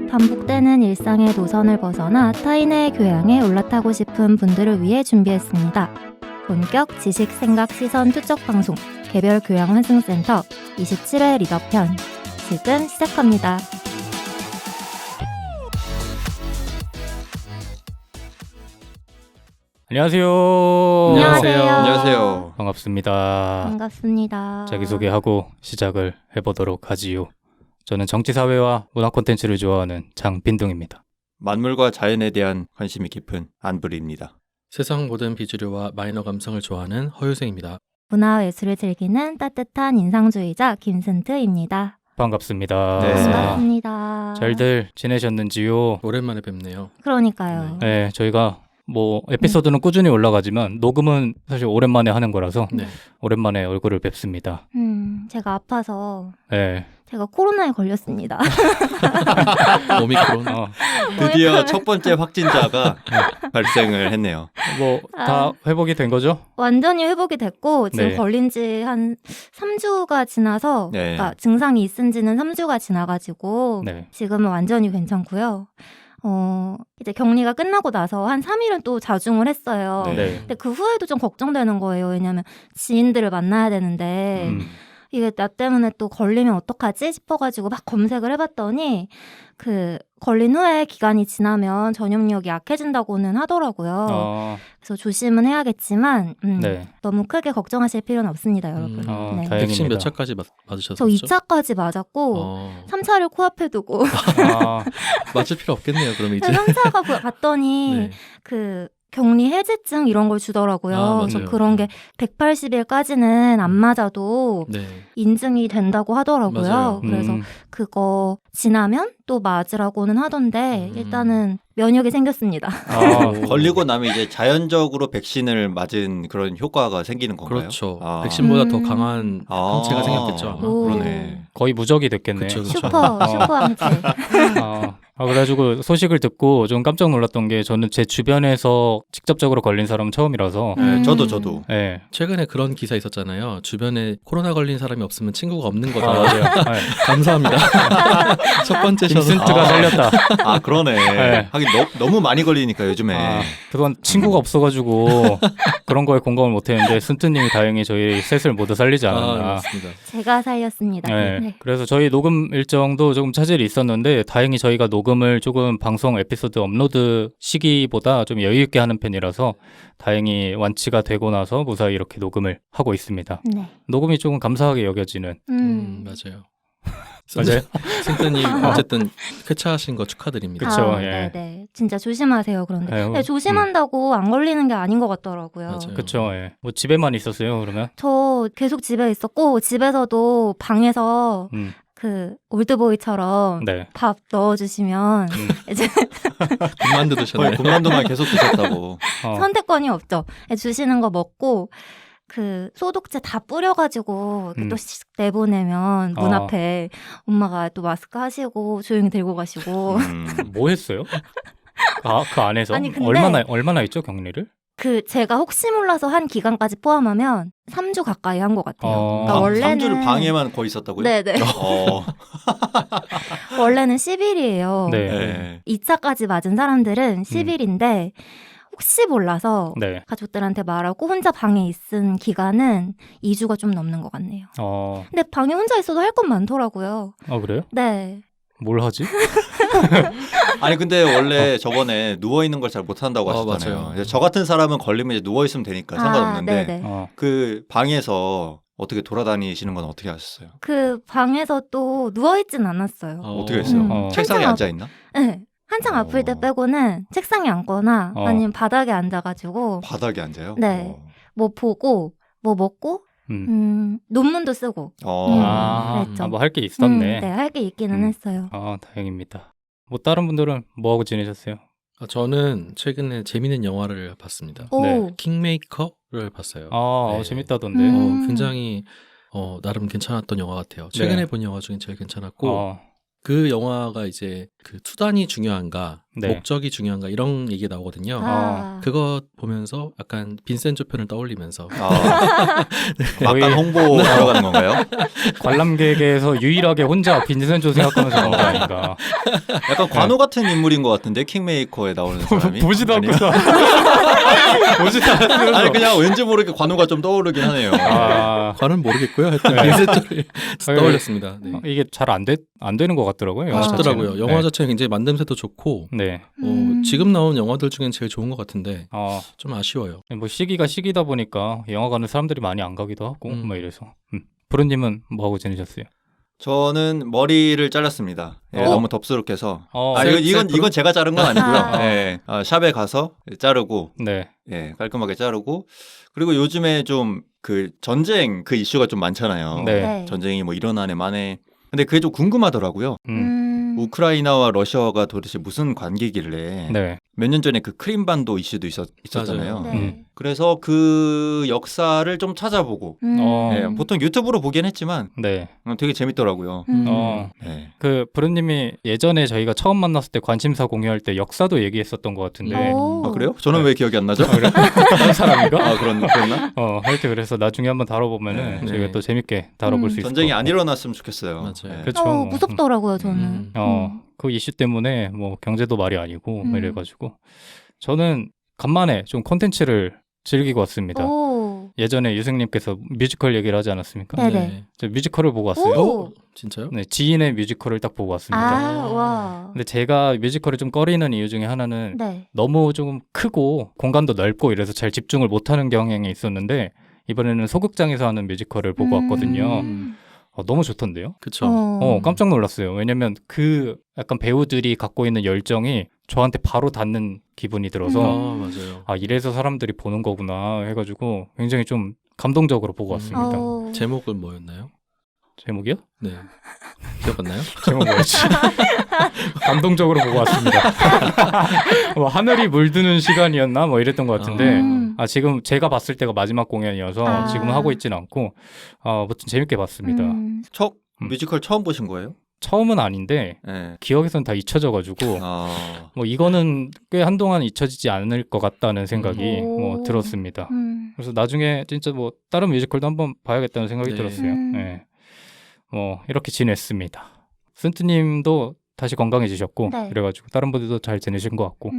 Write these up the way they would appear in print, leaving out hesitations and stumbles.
반복되는 일상의 노선을 벗어나 타인의 교양에 올라타고 싶은 분들을 위해 준비했습니다. 본격 지식, 생각, 시선 투척 방송 개별 교양 환승센터 27회 리더편 지금 시작합니다. 안녕하세요. 안녕하세요. 반갑습니다. 반갑습니다. 자기소개하고 시작을 해보도록 하지요. 저는 정치사회와 문화 콘텐츠를 좋아하는 장빈둥입니다. 만물과 자연에 대한 관심이 깊은 안브리입니다. 세상 모든 비주류와 마이너 감성을 좋아하는 허유생입니다. 문화예술을 즐기는 따뜻한 인상주의자 김슨트입니다. 반갑습니다. 네. 반갑습니다. 잘들 지내셨는지요? 오랜만에 뵙네요. 그러니까요. 네, 저희가 에피소드는 꾸준히 올라가지만 녹음은 사실 오랜만에 하는 거라서 네. 오랜만에 얼굴을 뵙습니다. 제가 아파서 네. 제가 코로나에 걸렸습니다. 오미크론. 드디어 첫 번째 확진자가 발생을 했네요. 다 회복이 된 거죠? 완전히 회복이 됐고 지금 네. 걸린 지 한 3주가 지나서 네. 그러니까 증상이 있은 지는 3주가 지나가지고 네. 지금은 완전히 괜찮고요. 이제 격리가 끝나고 나서 한 3일은 또 자중을 했어요. 네. 근데 그 후에도 좀 걱정되는 거예요. 왜냐하면 지인들을 만나야 되는데 이게 나 때문에 또 걸리면 어떡하지 싶어가지고 막 검색을 해봤더니 그 걸린 후에 기간이 지나면 전염력이 약해진다고는 하더라고요. 그래서 조심은 해야겠지만 네. 너무 크게 걱정하실 필요는 없습니다, 여러분. 네. 다행입니다. 백신 몇 차까지 맞으셨죠? 저 2차까지 맞았고 3차를 코앞에 두고 맞을 필요 없겠네요. 그럼 이제. 3차가 갔더니 네. 그 격리 해제증 이런 걸 주더라고요. 그래서 맞아요. 그런 게 180일까지는 안 맞아도 네. 인증이 된다고 하더라고요. 맞아요. 그래서 그거 지나면 또 맞으라고는 하던데 일단은 면역이 생겼습니다. 걸리고 나면 이제 자연적으로 백신을 맞은 그런 효과가 생기는 건가요? 그렇죠. 백신보다 더 강한 아. 항체가 생겼겠죠. 아마. 오. 그러네. 거의 무적이 됐겠네. 그쵸, 그쵸. 슈퍼 항체. 그래가지고 소식을 듣고 좀 깜짝 놀랐던 게 저는 제 주변에서 직접적으로 걸린 사람은 처음이라서 네, 저도. 네. 최근에 그런 기사 있었잖아요. 주변에 코로나 걸린 사람이 없으면 친구가 없는 거다. 맞아요. 네. 감사합니다. 첫 번째 셔서. 김슨트가 살렸다. 그러네. 네. 하긴 너무 많이 걸리니까 요즘에. 그건 친구가 없어가지고 그런 거에 공감을 못했는데 순트님이 다행히 저희 셋을 모두 살리지 않았나. 맞습니다. 제가 살렸습니다. 네. 네. 그래서 저희 녹음 일정도 조금 차질이 있었는데 다행히 저희가 녹음을 조금 방송 에피소드 업로드 시기보다 좀 여유 있게 하는 편이라서 다행히 완치가 되고 나서 무사히 이렇게 녹음을 하고 있습니다. 네. 녹음이 조금 감사하게 여겨지는. 맞아요. 맞아요. 승트님 어쨌든 쾌차하신 거 축하드립니다. 그쵸, 예. 네네. 진짜 조심하세요. 그런데 네, 근데 조심한다고 안 걸리는 게 아닌 것 같더라고요. 맞아요. 그쵸. 예. 집에만 있었어요 그러면? 저 계속 집에 있었고 집에서도 방에서 그 올드보이처럼 네. 밥 넣어주시면 이제 군만두 드셨네. 군만두만 계속 드셨다고. 선택권이 없죠. 주시는 거 먹고 그 소독제 다 뿌려가지고 또 내보내면 문 앞에 엄마가 또 마스크 하시고 조용히 들고 가시고 뭐 했어요? 그 안에서? 아니, 근데 얼마나 있죠 격리를? 그 제가 혹시 몰라서 한 기간까지 포함하면 3주 가까이 한 것 같아요. 그러니까 원래는 3주를 방에만 거의 있었다고요? 네네. 원래는 10일이에요. 네. 2차까지 맞은 사람들은 10일인데 혹시 몰라서 네. 가족들한테 말하고 혼자 방에 있은 기간은 2주가 좀 넘는 것 같네요. 근데 방에 혼자 있어도 할 건 많더라고요. 그래요? 네. 뭘 하지? 아니 근데 원래 저번에 누워있는 걸 잘 못한다고 하셨잖아요. 맞아요. 저 같은 사람은 걸리면 이제 누워있으면 되니까 상관없는데 네네. 그 방에서 어떻게 돌아다니시는 건 어떻게 하셨어요? 그 방에서 또 누워있진 않았어요. 어떻게 했어요? 책상에 한참 앉아있나? 네. 한창 아플 때 빼고는 책상에 앉거나 아니면 바닥에 앉아가지고 바닥에 앉아요? 네. 뭐 보고 뭐 먹고 논문도 쓰고 그랬죠. 뭐 할 게 있었네. 네, 할 게 있기는 했어요. 다행입니다. 다른 분들은 뭐 하고 지내셨어요? 저는 최근에 재밌는 영화를 봤습니다. 오. 네. 킹메이커를 봤어요. 네. 재밌다던데. 굉장히 나름 괜찮았던 영화 같아요. 최근에 본 영화 중에 제일 괜찮았고 그 영화가 이제 그 수단이 중요한가, 네. 목적이 중요한가 이런 얘기가 나오거든요. 아. 그거 보면서 약간 빈센조 편을 떠올리면서 거의- 막간 홍보 들어가는 건가요? 관람객에서 유일하게 혼자 빈센조 생각하면서 나온 거 아닌가. 약간 관우 같은 인물인 것 같은데 킹메이커에 나오는 사람이 보지도 아니에요? 않고서. 보지도 않으면서. 아니 그냥 왠지 모르게 관우가 좀 떠오르긴 하네요. 아, 관은 모르겠고요. 하여튼 네. 빈센조를 떠올렸습니다. 네. 이게 잘 안 되는 것 같더라고요. 영화 아쉽더라고요. 자체는. 영화 네. 자체는 굉장히 만듦새도 좋고 네. 지금 나온 영화들 중엔 제일 좋은 것 같은데 좀 아쉬워요. 뭐 시기가 시기다 보니까 영화 가는 사람들이 많이 안 가기도 하고 뭐 이래서. 부르님은 뭐 하고 지내셨어요? 저는 머리를 잘랐습니다. 예, 너무 덥수룩해서. 이건 제가 자른 건 아니고요. 예, 샵에 가서 자르고, 네. 예, 깔끔하게 자르고. 그리고 요즘에 좀 그 전쟁 그 이슈가 좀 많잖아요. 네. 네. 전쟁이 뭐 일어나네 마네. 근데 그게 좀 궁금하더라고요. 우크라이나와 러시아가 도대체 무슨 관계길래 네. 몇 년 전에 그 크림반도 이슈도 있었잖아요. 맞아요. 네. 그래서 그 역사를 좀 찾아보고 예, 보통 유튜브로 보긴 했지만 네. 되게 재밌더라고요. 네. 그 부르님이 예전에 저희가 처음 만났을 때 관심사 공유할 때 역사도 얘기했었던 것 같은데. 오. 아 그래요? 저는 왜 기억이 안 나죠? 그래? 다른 사람인가? 아 그랬나? 하여튼 그래서 나중에 한번 다뤄보면은 네. 저희가 또 재밌게 다뤄볼 수 있을 전쟁이 것 같고. 안 일어났으면 좋겠어요. 맞아요. 네. 그렇죠. 뭐. 무섭더라고요, 저는. 그 이슈 때문에 뭐 경제도 말이 아니고 뭐 음. 이래가지고 저는 간만에 좀 콘텐츠를 즐기고 왔습니다. 오. 예전에 유승님께서 뮤지컬 얘기를 하지 않았습니까? 네네. 저 뮤지컬을 보고 왔어요. 오. 진짜요? 네, 지인의 뮤지컬을 딱 보고 왔습니다. 아, 와. 근데 제가 뮤지컬을 좀 꺼리는 이유 중에 하나는 네. 너무 좀 크고 공간도 넓고 이래서 잘 집중을 못하는 경향이 있었는데 이번에는 소극장에서 하는 뮤지컬을 보고 왔거든요. 너무 좋던데요? 그쵸. 깜짝 놀랐어요. 왜냐면 그 약간 배우들이 갖고 있는 열정이 저한테 바로 닿는 기분이 들어서 맞아요. 이래서 사람들이 보는 거구나 해가지고 굉장히 좀 감동적으로 보고 왔습니다. 제목은 뭐였나요? 제목이요? 네. 기억 안 나요? 제목 뭐였지? 감동적으로 보고 왔습니다. 뭐 하늘이 물드는 시간이었나 뭐 이랬던 것 같은데 지금 제가 봤을 때가 마지막 공연이어서 지금 하고 있지는 않고 아무튼 재밌게 봤습니다. 뮤지컬 처음 보신 거예요? 처음은 아닌데 네. 기억에선 다 잊혀져가지고 뭐 이거는 꽤 한동안 잊혀지지 않을 것 같다는 생각이 뭐 들었습니다. 그래서 나중에 진짜 뭐 다른 뮤지컬도 한번 봐야겠다는 생각이 들었어요. 네. 뭐 이렇게 지냈습니다. 쓴트님도 다시 건강해지셨고 네. 그래가지고 다른 분들도 잘 지내신 것 같고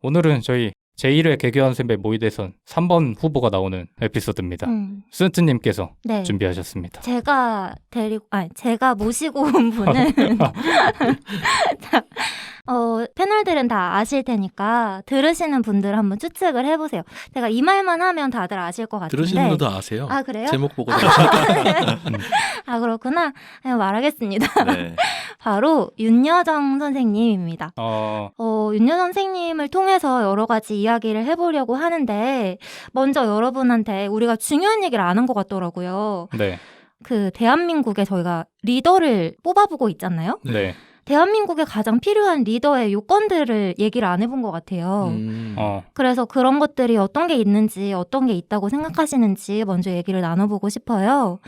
오늘은 저희 제1회 개교한 선배 모의대선 3번 후보가 나오는 에피소드입니다. 쓴트님께서 네. 준비하셨습니다. 제가 모시고 온 분은 패널들은 다 아실 테니까 들으시는 분들 한번 추측을 해보세요. 제가 이 말만 하면 다들 아실 것 같은데. 들으시는 분도 아세요. 아, 그래요? 제목 보고 아, 그렇구나. 그냥 말하겠습니다. 네. 바로 윤여정 선생님입니다. 윤여정 선생님을 통해서 여러 가지 이야기를 해보려고 하는데 먼저 여러분한테 우리가 중요한 얘기를 아는 것 같더라고요. 네. 그 대한민국에 저희가 리더를 뽑아보고 있잖아요. 네. 대한민국에 가장 필요한 리더의 요건들을 얘기를 안 해본 것 같아요. 그래서 그런 것들이 어떤 게 있는지 어떤 게 있다고 생각하시는지 먼저 얘기를 나눠보고 싶어요.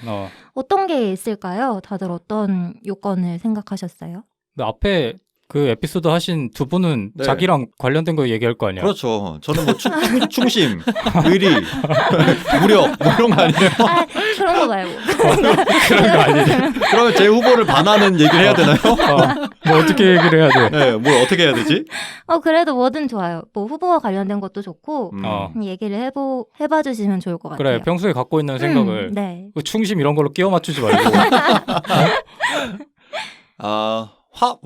어떤 게 있을까요? 다들 어떤 요건을 생각하셨어요? 근데 앞에 그 에피소드 하신 두 분은 네. 자기랑 관련된 거 얘기할 거 아니야? 그렇죠. 저는 뭐 충심, 의리, 무력 뭐 이런 거 아니에요? 아, 그런 거 말고. 그런 거 아니에요? 그러면 제 후보를 반하는 얘기를 해야 되나요? 뭐 어떻게 얘기를 해야 돼? 네, 뭘 어떻게 해야 되지? 그래도 뭐든 좋아요. 뭐 후보와 관련된 것도 좋고 얘기를 해봐 주시면 좋을 것 같아요. 그래, 평소에 갖고 있는 생각을 네. 그 충심 이런 걸로 끼워 맞추지 말고.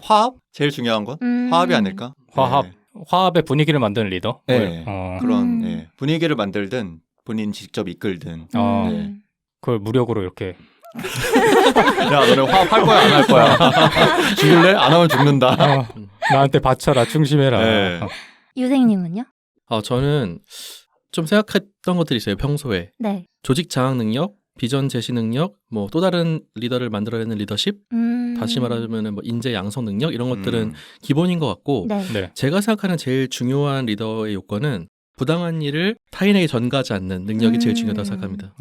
화합? 제일 중요한 건? 화합이 아닐까? 화합. 네. 화합의 분위기를 만드는 리더? 네. 뭐, 그런 분위기를 만들든 본인 직접 이끌든 네. 그걸 무력으로 이렇게. 야 너네 화합할 거야 안 할 거야? 죽을래? 안 하면 죽는다. 나한테 바쳐라 충심해라. 네. 유생님은요? 저는 좀 생각했던 것들이 있어요. 평소에 네. 조직 장악 능력, 비전 제시 능력, 뭐 또 다른 리더를 만들어내는 리더십, 다시 말하자면 뭐 인재 양성 능력 이런 것들은 기본인 것 같고 네. 네. 제가 생각하는 제일 중요한 리더의 요건은 부당한 일을 타인에게 전가하지 않는 능력이 제일 중요하다고 생각합니다.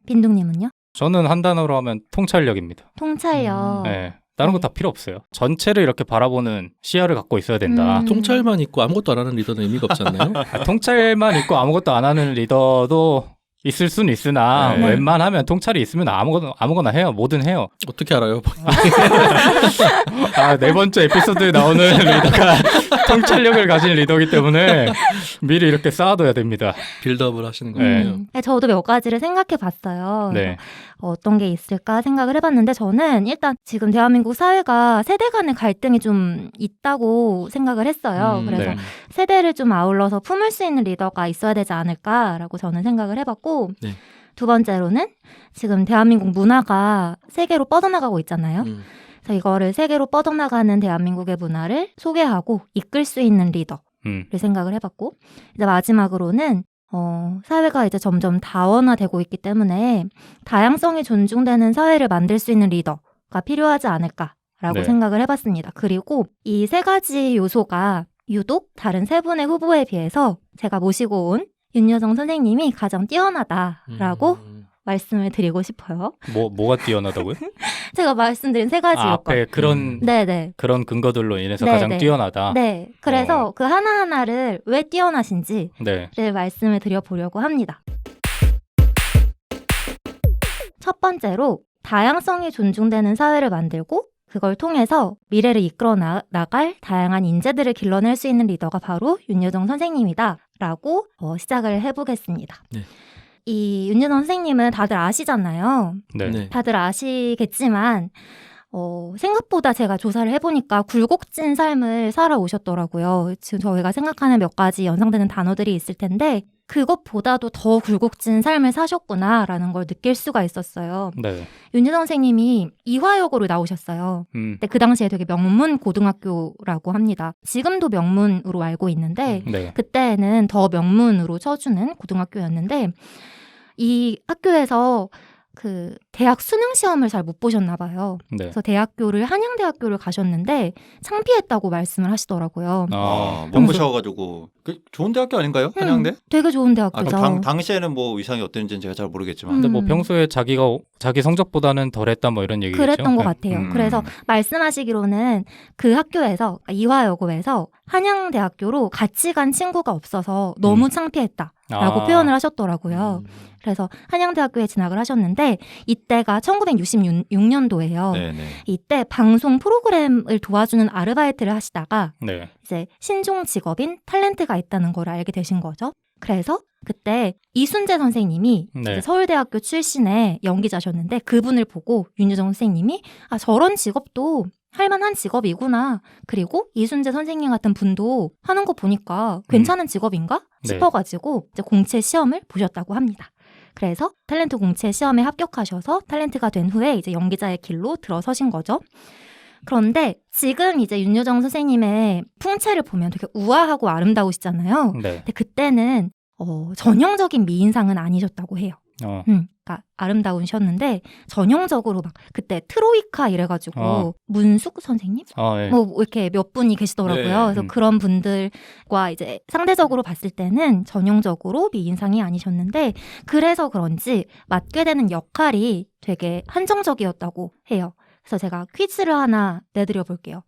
빈둥님은요? 저는 한 단어로 하면 통찰력입니다. 통찰력. 네. 다른 거 다 필요 없어요. 전체를 이렇게 바라보는 시야를 갖고 있어야 된다. 통찰만 있고 아무것도 안 하는 리더는 의미가 없잖아요. 통찰만 있고 아무것도 안 하는 리더도 있을 수는 있으나 네. 웬만하면 통찰이 있으면 아무거나 해요. 뭐든 해요. 어떻게 알아요? 네 번째 에피소드에 나오는 리더가 통찰력을 가진 리더이기 때문에 미리 이렇게 쌓아둬야 됩니다. 빌드업을 하시는 거예요. 저도 몇 가지를 생각해 봤어요. 네. 어떤 게 있을까 생각을 해봤는데 저는 일단 지금 대한민국 사회가 세대 간의 갈등이 좀 있다고 생각을 했어요. 그래서 네. 세대를 좀 아울러서 품을 수 있는 리더가 있어야 되지 않을까라고 저는 생각을 해봤고 네. 두 번째로는 지금 대한민국 문화가 세계로 뻗어나가고 있잖아요. 그래서 이거를 세계로 뻗어나가는 대한민국의 문화를 소개하고 이끌 수 있는 리더를 생각을 해봤고 이제 마지막으로는 사회가 이제 점점 다원화되고 있기 때문에 다양성이 존중되는 사회를 만들 수 있는 리더가 필요하지 않을까라고 네. 생각을 해봤습니다. 그리고 이 세 가지 요소가 유독 다른 세 분의 후보에 비해서 제가 모시고 온 윤여정 선생님이 가장 뛰어나다라고 말씀을 드리고 싶어요. 뭐가 뛰어나다고요? 제가 말씀드린 세 가지 요건. 앞에 네네. 그런 근거들로 인해서 네, 가장 네. 뛰어나다. 네. 그래서 그 하나하나를 왜 뛰어나신지를 네. 말씀을 드려보려고 합니다. 첫 번째로 다양성이 존중되는 사회를 만들고 그걸 통해서 미래를 이끌어 나갈 다양한 인재들을 길러낼 수 있는 리더가 바로 윤여정 선생님이다 라고 시작을 해보겠습니다. 네. 이 윤여정 선생님은 다들 아시잖아요. 네. 네. 다들 아시겠지만 생각보다 제가 조사를 해보니까 굴곡진 삶을 살아오셨더라고요. 지금 저희가 생각하는 몇 가지 연상되는 단어들이 있을 텐데 그것보다도 더 굴곡진 삶을 사셨구나라는 걸 느낄 수가 있었어요. 네. 윤여정 선생님이 이화여고를 나오셨어요. 근데 그 당시에 되게 명문 고등학교라고 합니다. 지금도 명문으로 알고 있는데 네. 그때는 더 명문으로 쳐주는 고등학교였는데 이 학교에서 그 대학 수능 시험을 잘 못 보셨나 봐요. 네. 그래서 대학교를 한양대학교를 가셨는데 창피했다고 말씀을 하시더라고요. 몸부셔가지고 좋은 대학교 아닌가요? 한양대? 되게 좋은 대학교죠. 그럼 당시에는 뭐 위상이 어땠는지는 제가 잘 모르겠지만. 근데 뭐 평소에 자기 성적보다는 덜했다 뭐 이런 얘기겠죠. 그랬던 것 같아요. 그래서 말씀하시기로는 그 학교에서 이화여고에서 한양대학교로 같이 간 친구가 없어서 너무 창피했다라고 표현을 하셨더라고요. 그래서 한양대학교에 진학을 하셨는데 이때가 1966년도예요. 네네. 이때 방송 프로그램을 도와주는 아르바이트를 하시다가 네. 이제 신종 직업인 탤런트가 있다는 걸 알게 되신 거죠. 그래서 그때 이순재 선생님이 네. 이제 서울대학교 출신의 연기자셨는데 그분을 보고 윤여정 선생님이 저런 직업도 할만한 직업이구나. 그리고 이순재 선생님 같은 분도 하는 거 보니까 괜찮은 직업인가 싶어가지고 이제 공채 시험을 보셨다고 합니다. 그래서 탤런트 공채 시험에 합격하셔서 탤런트가 된 후에 이제 연기자의 길로 들어서신 거죠. 그런데 지금 이제 윤여정 선생님의 풍채를 보면 되게 우아하고 아름다우시잖아요. 네. 근데 그때는 전형적인 미인상은 아니셨다고 해요. 그러니까 아름다우셨는데 전형적으로 막 그때 트로이카 이래가지고 문숙 선생님 네. 뭐 이렇게 몇 분이 계시더라고요. 네. 그래서 그런 분들과 이제 상대적으로 봤을 때는 전형적으로 미인상이 아니셨는데 그래서 그런지 맡게 되는 역할이 되게 한정적이었다고 해요. 그래서 제가 퀴즈를 하나 내드려 볼게요.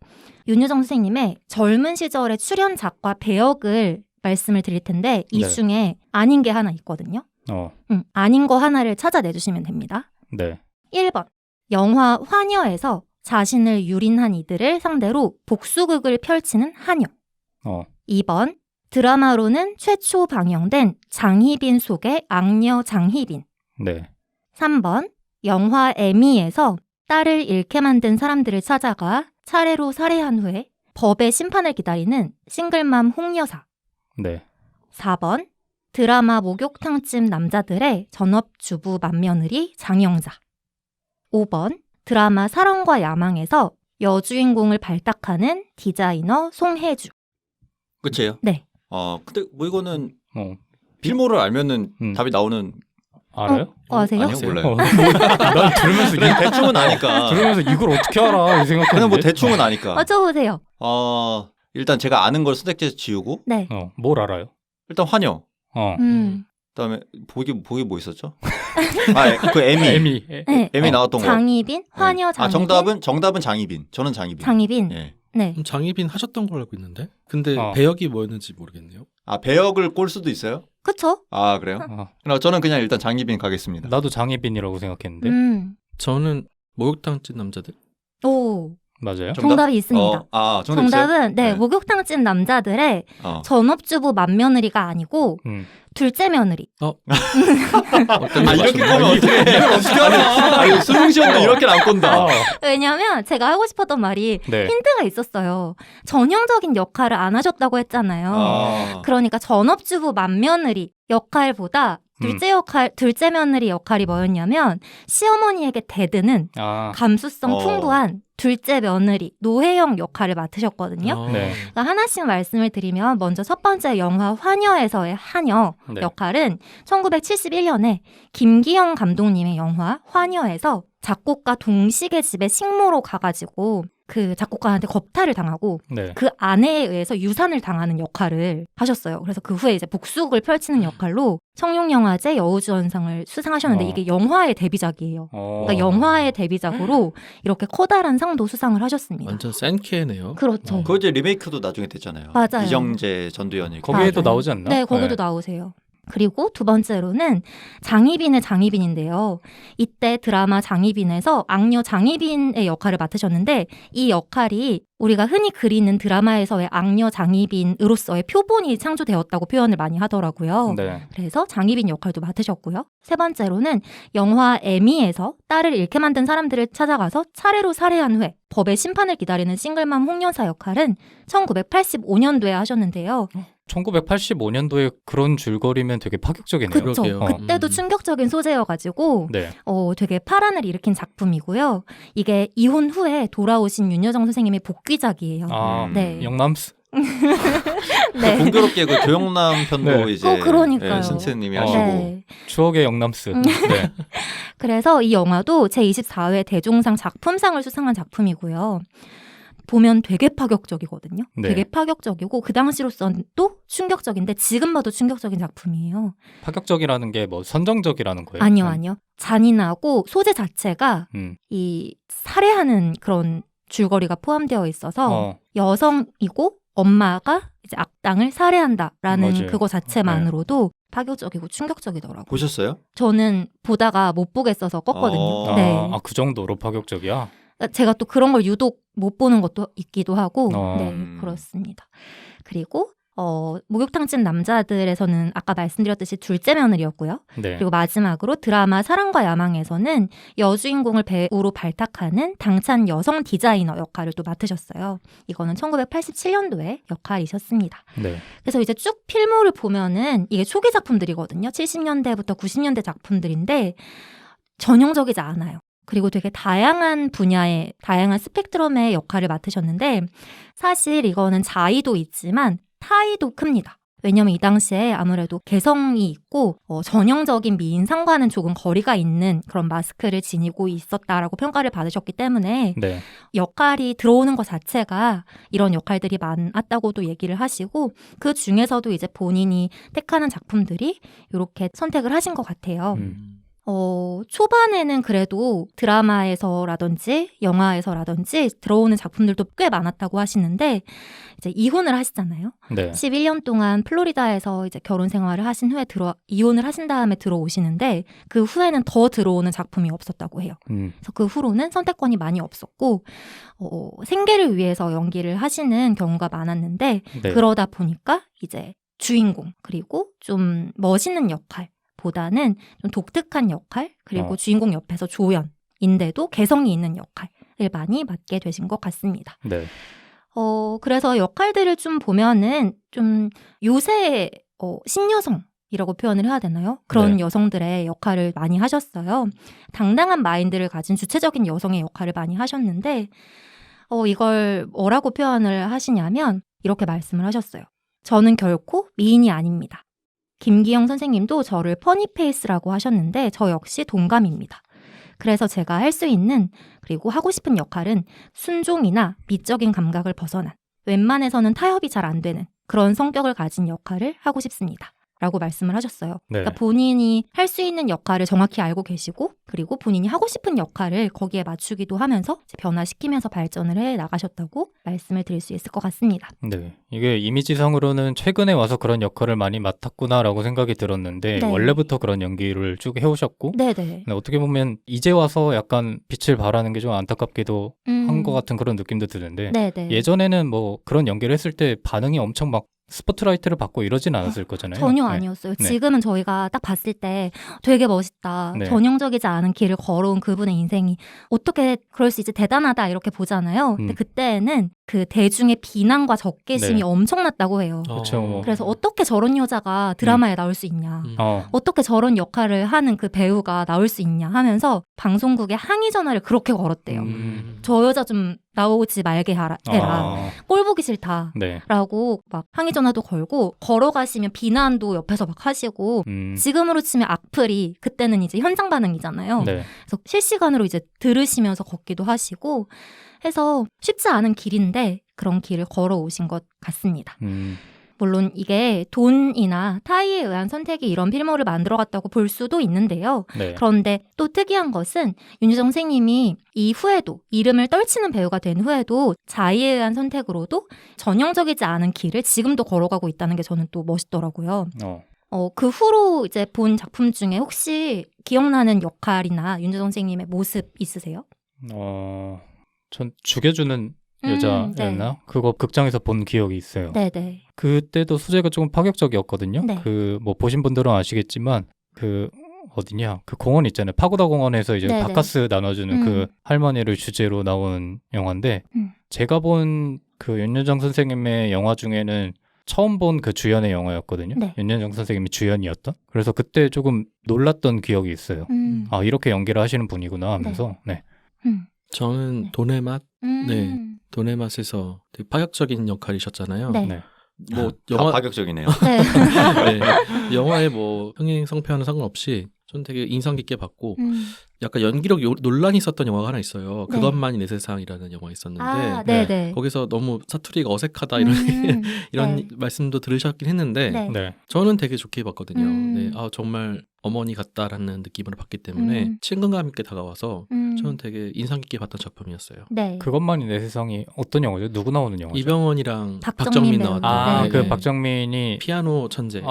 윤여정 선생님의 젊은 시절의 출연작과 배역을 말씀을 드릴 텐데 이 중에 아닌 게 하나 있거든요. 아닌 거 하나를 찾아내주시면 됩니다. 네. 1번 영화 화녀에서 자신을 유린한 이들을 상대로 복수극을 펼치는 하녀. 2번 드라마로는 최초 방영된 장희빈 속의 악녀 장희빈. 네. 3번 영화 에미에서 딸을 잃게 만든 사람들을 찾아가 차례로 살해한 후에 법의 심판을 기다리는 싱글맘 홍여사. 네. 4번 드라마 목욕탕집 남자들의 전업주부 맏며느리 장영자. 5번 드라마 사랑과 야망에서 여주인공을 발탁하는 디자이너 송혜주. 끝이에요? 네. 근데 뭐 이거는 빌모를 알면은 답이 나오는. 알아요? 아세요? 아니요, 몰라요. 난 들으면서 그래, 대충은 아니까. 들으면서 이걸 어떻게 알아? 이 생각했는데. 그냥 뭐 대충은 아니까. 맞춰보세요. 일단 제가 아는 걸 선택지에서 지우고. 네. 뭘 알아요? 일단 화녀. 그다음에 보기 뭐 있었죠? 그 에미. 네. 에미 나왔던 거. 장희빈, 화녀 장희빈. 정답은 장희빈. 저는 장희빈. 장희빈. 예. 네. 장희빈 하셨던 걸로 알고 있는데. 근데 배역이 뭐였는지 모르겠네요. 배역을 꼴 수도 있어요? 그쵸? 그래요? 저는 그냥 일단 장희빈 가겠습니다. 나도 장희빈이라고 생각했는데. 저는 목욕탕 찐 남자들. 오. 맞아요? 정답이 있습니다. 정답은 네. 목욕탕 찐 남자들의 전업주부 맏며느리가 아니고 둘째 며느리. 이렇게 보면 어떻게 하나? 수능 시험도 이렇게 안 꼰다. 왜냐하면 제가 하고 싶었던 말이 힌트가 있었어요. 전형적인 역할을 안 하셨다고 했잖아요. 그러니까 전업주부 맏며느리 역할보다 둘째 며느리 역할이 뭐였냐면 시어머니에게 대드는 감수성 풍부한 둘째 며느리 노혜영 역할을 맡으셨거든요. 그러니까 하나씩 말씀을 드리면 먼저 첫 번째 영화 화녀에서의 하녀 역할은 1971년에 김기영 감독님의 영화 화녀에서 작곡가 동식의 집에 식모로 가가지고 그 작곡가한테 겁탈을 당하고 그 아내에 의해서 유산을 당하는 역할을 하셨어요. 그래서 그 후에 이제 복수극을 펼치는 역할로 청룡영화제 여우주연상을 수상하셨는데 이게 영화의 데뷔작이에요. 그러니까 영화의 데뷔작으로 이렇게 커다란 상도 수상을 하셨습니다. 완전 센케네요. 그렇죠. 그거 이제 리메이크도 나중에 됐잖아요. 맞아요. 이정재, 전두현이. 거기에도 나오지 않나? 네, 거기도 나오세요. 그리고 두 번째로는 장희빈의 장희빈인데요. 이때 드라마 장희빈에서 악녀 장희빈의 역할을 맡으셨는데 이 역할이 우리가 흔히 그리는 드라마에서의 악녀 장희빈으로서의 표본이 창조되었다고 표현을 많이 하더라고요. 그래서 장희빈 역할도 맡으셨고요. 세 번째로는 영화 에미에서 딸을 잃게 만든 사람들을 찾아가서 차례로 살해한 후에 법의 심판을 기다리는 싱글맘 홍여사 역할은 1985년도에 하셨는데요. 1985년도에 그런 줄거리면 되게 파격적이네요. 그렇죠. 그때도 충격적인 소재여가지고 되게 파란을 일으킨 작품이고요. 이게 이혼 후에 돌아오신 윤여정 선생님의 복귀작이에요. 영남스? 네. 공교롭게 그 조영남 편도 이제 그러니까요. 신채님이 하시고 추억의 영남스. 그래서 이 영화도 제24회 대종상 작품상을 수상한 작품이고요. 보면 되게 파격적이거든요. 되게 파격적이고 그 당시로서는 또 충격적인데 지금 봐도 충격적인 작품이에요. 파격적이라는 게 뭐 선정적이라는 거예요? 아니요. 잔인하고 소재 자체가 이 살해하는 그런 줄거리가 포함되어 있어서 여성이고 엄마가 이제 악당을 살해한다라는 그거 자체만으로도 파격적이고 충격적이더라고요. 보셨어요? 저는 보다가 못 보겠어서 껐거든요. 그 정도로 파격적이야? 제가 또 그런 걸 유독 못 보는 것도 있기도 하고 그렇습니다. 그리고 목욕탕 찐 남자들에서는 아까 말씀드렸듯이 둘째 며느리였고요. 그리고 마지막으로 드라마 사랑과 야망에서는 여주인공을 배우로 발탁하는 당찬 여성 디자이너 역할을 또 맡으셨어요. 이거는 1987년도에 역할이셨습니다. 그래서 이제 쭉 필모를 보면은 이게 초기 작품들이거든요. 70년대부터 90년대 작품들인데 전형적이지 않아요. 그리고 되게 다양한 분야의 다양한 스펙트럼의 역할을 맡으셨는데 사실 이거는 자의도 있지만 타의도 큽니다. 왜냐하면 이 당시에 아무래도 개성이 있고 전형적인 미인상과는 조금 거리가 있는 그런 마스크를 지니고 있었다라고 평가를 받으셨기 때문에 역할이 들어오는 것 자체가 이런 역할들이 많았다고도 얘기를 하시고 그 중에서도 이제 본인이 택하는 작품들이 이렇게 선택을 하신 것 같아요. 초반에는 그래도 드라마에서라든지 영화에서라든지 들어오는 작품들도 꽤 많았다고 하시는데 이제 이혼을 하시잖아요. 11년 동안 플로리다에서 이제 결혼 생활을 하신 후에 이혼을 하신 다음에 들어오시는데 그 후에는 더 들어오는 작품이 없었다고 해요. 그래서 그 후로는 선택권이 많이 없었고 생계를 위해서 연기를 하시는 경우가 많았는데 그러다 보니까 이제 주인공 그리고 좀 멋있는 역할 보다는 좀 독특한 역할 그리고 주인공 옆에서 조연인데도 개성이 있는 역할을 많이 맡게 되신 것 같습니다. 그래서 역할들을 좀 보면은 좀 요새 신여성이라고 표현을 해야 되나요? 그런 여성들의 역할을 많이 하셨어요. 당당한 마인드를 가진 주체적인 여성의 역할을 많이 하셨는데 이걸 뭐라고 표현을 하시냐면 이렇게 말씀을 하셨어요. 저는 결코 미인이 아닙니다. 김기영 선생님도 저를 퍼니페이스라고 하셨는데 저 역시 동감입니다. 그래서 제가 할 수 있는 그리고 하고 싶은 역할은 순종이나 미적인 감각을 벗어난 웬만해서는 타협이 잘 안 되는 그런 성격을 가진 역할을 하고 싶습니다. 라고 말씀을 하셨어요. 네. 그러니까 본인이 할 수 있는 역할을 정확히 알고 계시고 그리고 본인이 하고 싶은 역할을 거기에 맞추기도 하면서 변화시키면서 발전을 해 나가셨다고 말씀을 드릴 수 있을 것 같습니다. 네. 이게 이미지상으로는 최근에 와서 그런 역할을 많이 맡았구나라고 생각이 들었는데 네. 원래부터 그런 연기를 쭉 해오셨고 네네. 근데 어떻게 보면 이제 와서 약간 빛을 발하는 게 좀 안타깝기도 한 것 같은 그런 느낌도 드는데 네네. 예전에는 뭐 그런 연기를 했을 때 반응이 엄청 막 스포트라이트를 받고 이러진 않았을 거잖아요. 전혀 네. 아니었어요. 네. 지금은 저희가 딱 봤을 때 되게 멋있다. 네. 전형적이지 않은 길을 걸어온 그분의 인생이 어떻게 그럴 수 있지 대단하다 이렇게 보잖아요. 근데 그때는 그 대중의 비난과 적개심이 네. 엄청났다고 해요. 그렇죠. 그래서 어떻게 저런 여자가 드라마에 나올 수 있냐. 어떻게 저런 역할을 하는 그 배우가 나올 수 있냐 하면서 방송국에 항의 전화를 그렇게 걸었대요. 저 여자 좀 나오지 말게 해라. 꼴 보기 싫다. 네. 라고 막 항의 전화도 걸고 걸어가시면 비난도 옆에서 막 하시고 지금으로 치면 악플이 그때는 이제 현장 반응이잖아요. 네. 그래서 실시간으로 이제 들으시면서 걷기도 하시고 해서 쉽지 않은 길인데 그런 길을 걸어오신 것 같습니다. 물론 이게 돈이나 타의에 의한 선택이 이런 필모를 만들어갔다고 볼 수도 있는데요. 네. 그런데 또 특이한 것은 윤유정 선생님이 이후에도 이름을 떨치는 배우가 된 후에도 자의에 의한 선택으로도 전형적이지 않은 길을 지금도 걸어가고 있다는 게 저는 또 멋있더라고요. 그 후로 이제 본 작품 중에 혹시 기억나는 역할이나 윤유정 선생님의 모습 있으세요? 전 죽여주는 여자였나? 네. 그거 극장에서 본 기억이 있어요. 네네. 그때도 소재가 조금 파격적이었거든요. 네. 그 뭐 보신 분들은 아시겠지만 그 어디냐 그 공원 있잖아요. 파고다 공원에서 이제 네네. 바카스 나눠주는 그 할머니를 주제로 나온 영화인데 제가 본 그 윤여정 선생님의 영화 중에는 처음 본 그 주연의 영화였거든요. 네. 윤여정 선생님이 주연이었던. 그래서 그때 조금 놀랐던 기억이 있어요. 아 이렇게 연기를 하시는 분이구나 하면서. 네. 저는 돈의 맛, 네, 돈의 맛에서 되게 파격적인 역할이셨잖아요. 네. 네. 뭐 영화 파격적이네요. 네. 네, 영화의 뭐 흥행 성패와는 상관없이 전 되게 인상 깊게 봤고 약간 연기력 논란이 있었던 영화가 하나 있어요. 네. 그것만이 내 세상이라는 영화 있었는데 아, 네네. 거기서 너무 사투리가 어색하다 이런 네. 말씀도 들으셨긴 했는데 네. 네. 저는 되게 좋게 봤거든요. 네, 정말 어머니 같다라는 느낌을 받기 때문에 친근감 있게 다가와서 저는 되게 인상 깊게 봤던 작품이었어요. 네. 그것만이 내 세상이 어떤 영화죠? 누구 나오는 영화죠? 이병헌이랑 박정민 박정민 배우. 나왔던 아, 네. 그 박정민이 피아노 천재. 네.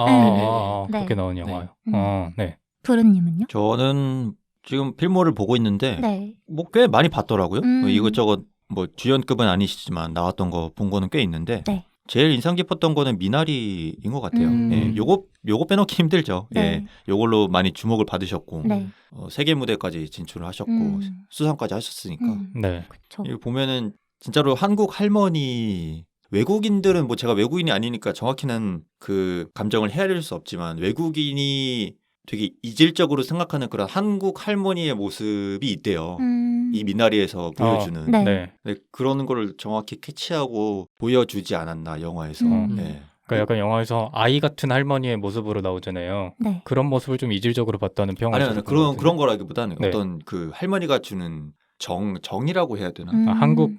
그렇게 나온 영화요. 네. 부르님은요? 저는 지금 필모를 보고 있는데 네. 뭐 꽤 많이 봤더라고요. 뭐 이것저것 뭐 주연급은 아니시지만 나왔던 거 본 거는 꽤 있는데 네. 제일 인상 깊었던 거는 미나리인 것 같아요. 예, 요거 빼놓기 힘들죠. 네. 예, 요걸로 많이 주목을 받으셨고 네. 세계 무대까지 진출을 하셨고 수상까지 하셨으니까 네. 그쵸. 이거 보면은 진짜로 한국 할머니 외국인들은 뭐 제가 외국인이 아니니까 정확히는 그 감정을 헤아릴 수 없지만 외국인이 되게 이질적으로 생각하는 그런 한국 할머니의 모습이 있대요. 이 미나리에서 보여주는 네. 네, 그런 걸 정확히 캐치하고 보여주지 않았나 영화에서. 네. 그러니까 약간 영화에서 아이 같은 할머니의 모습으로 나오잖아요. 네. 그런 모습을 좀 이질적으로 봤다는 평을 아니요, 그런 거라기보다는 네. 어떤 그 할머니가 주는 정이라고 해야 되나?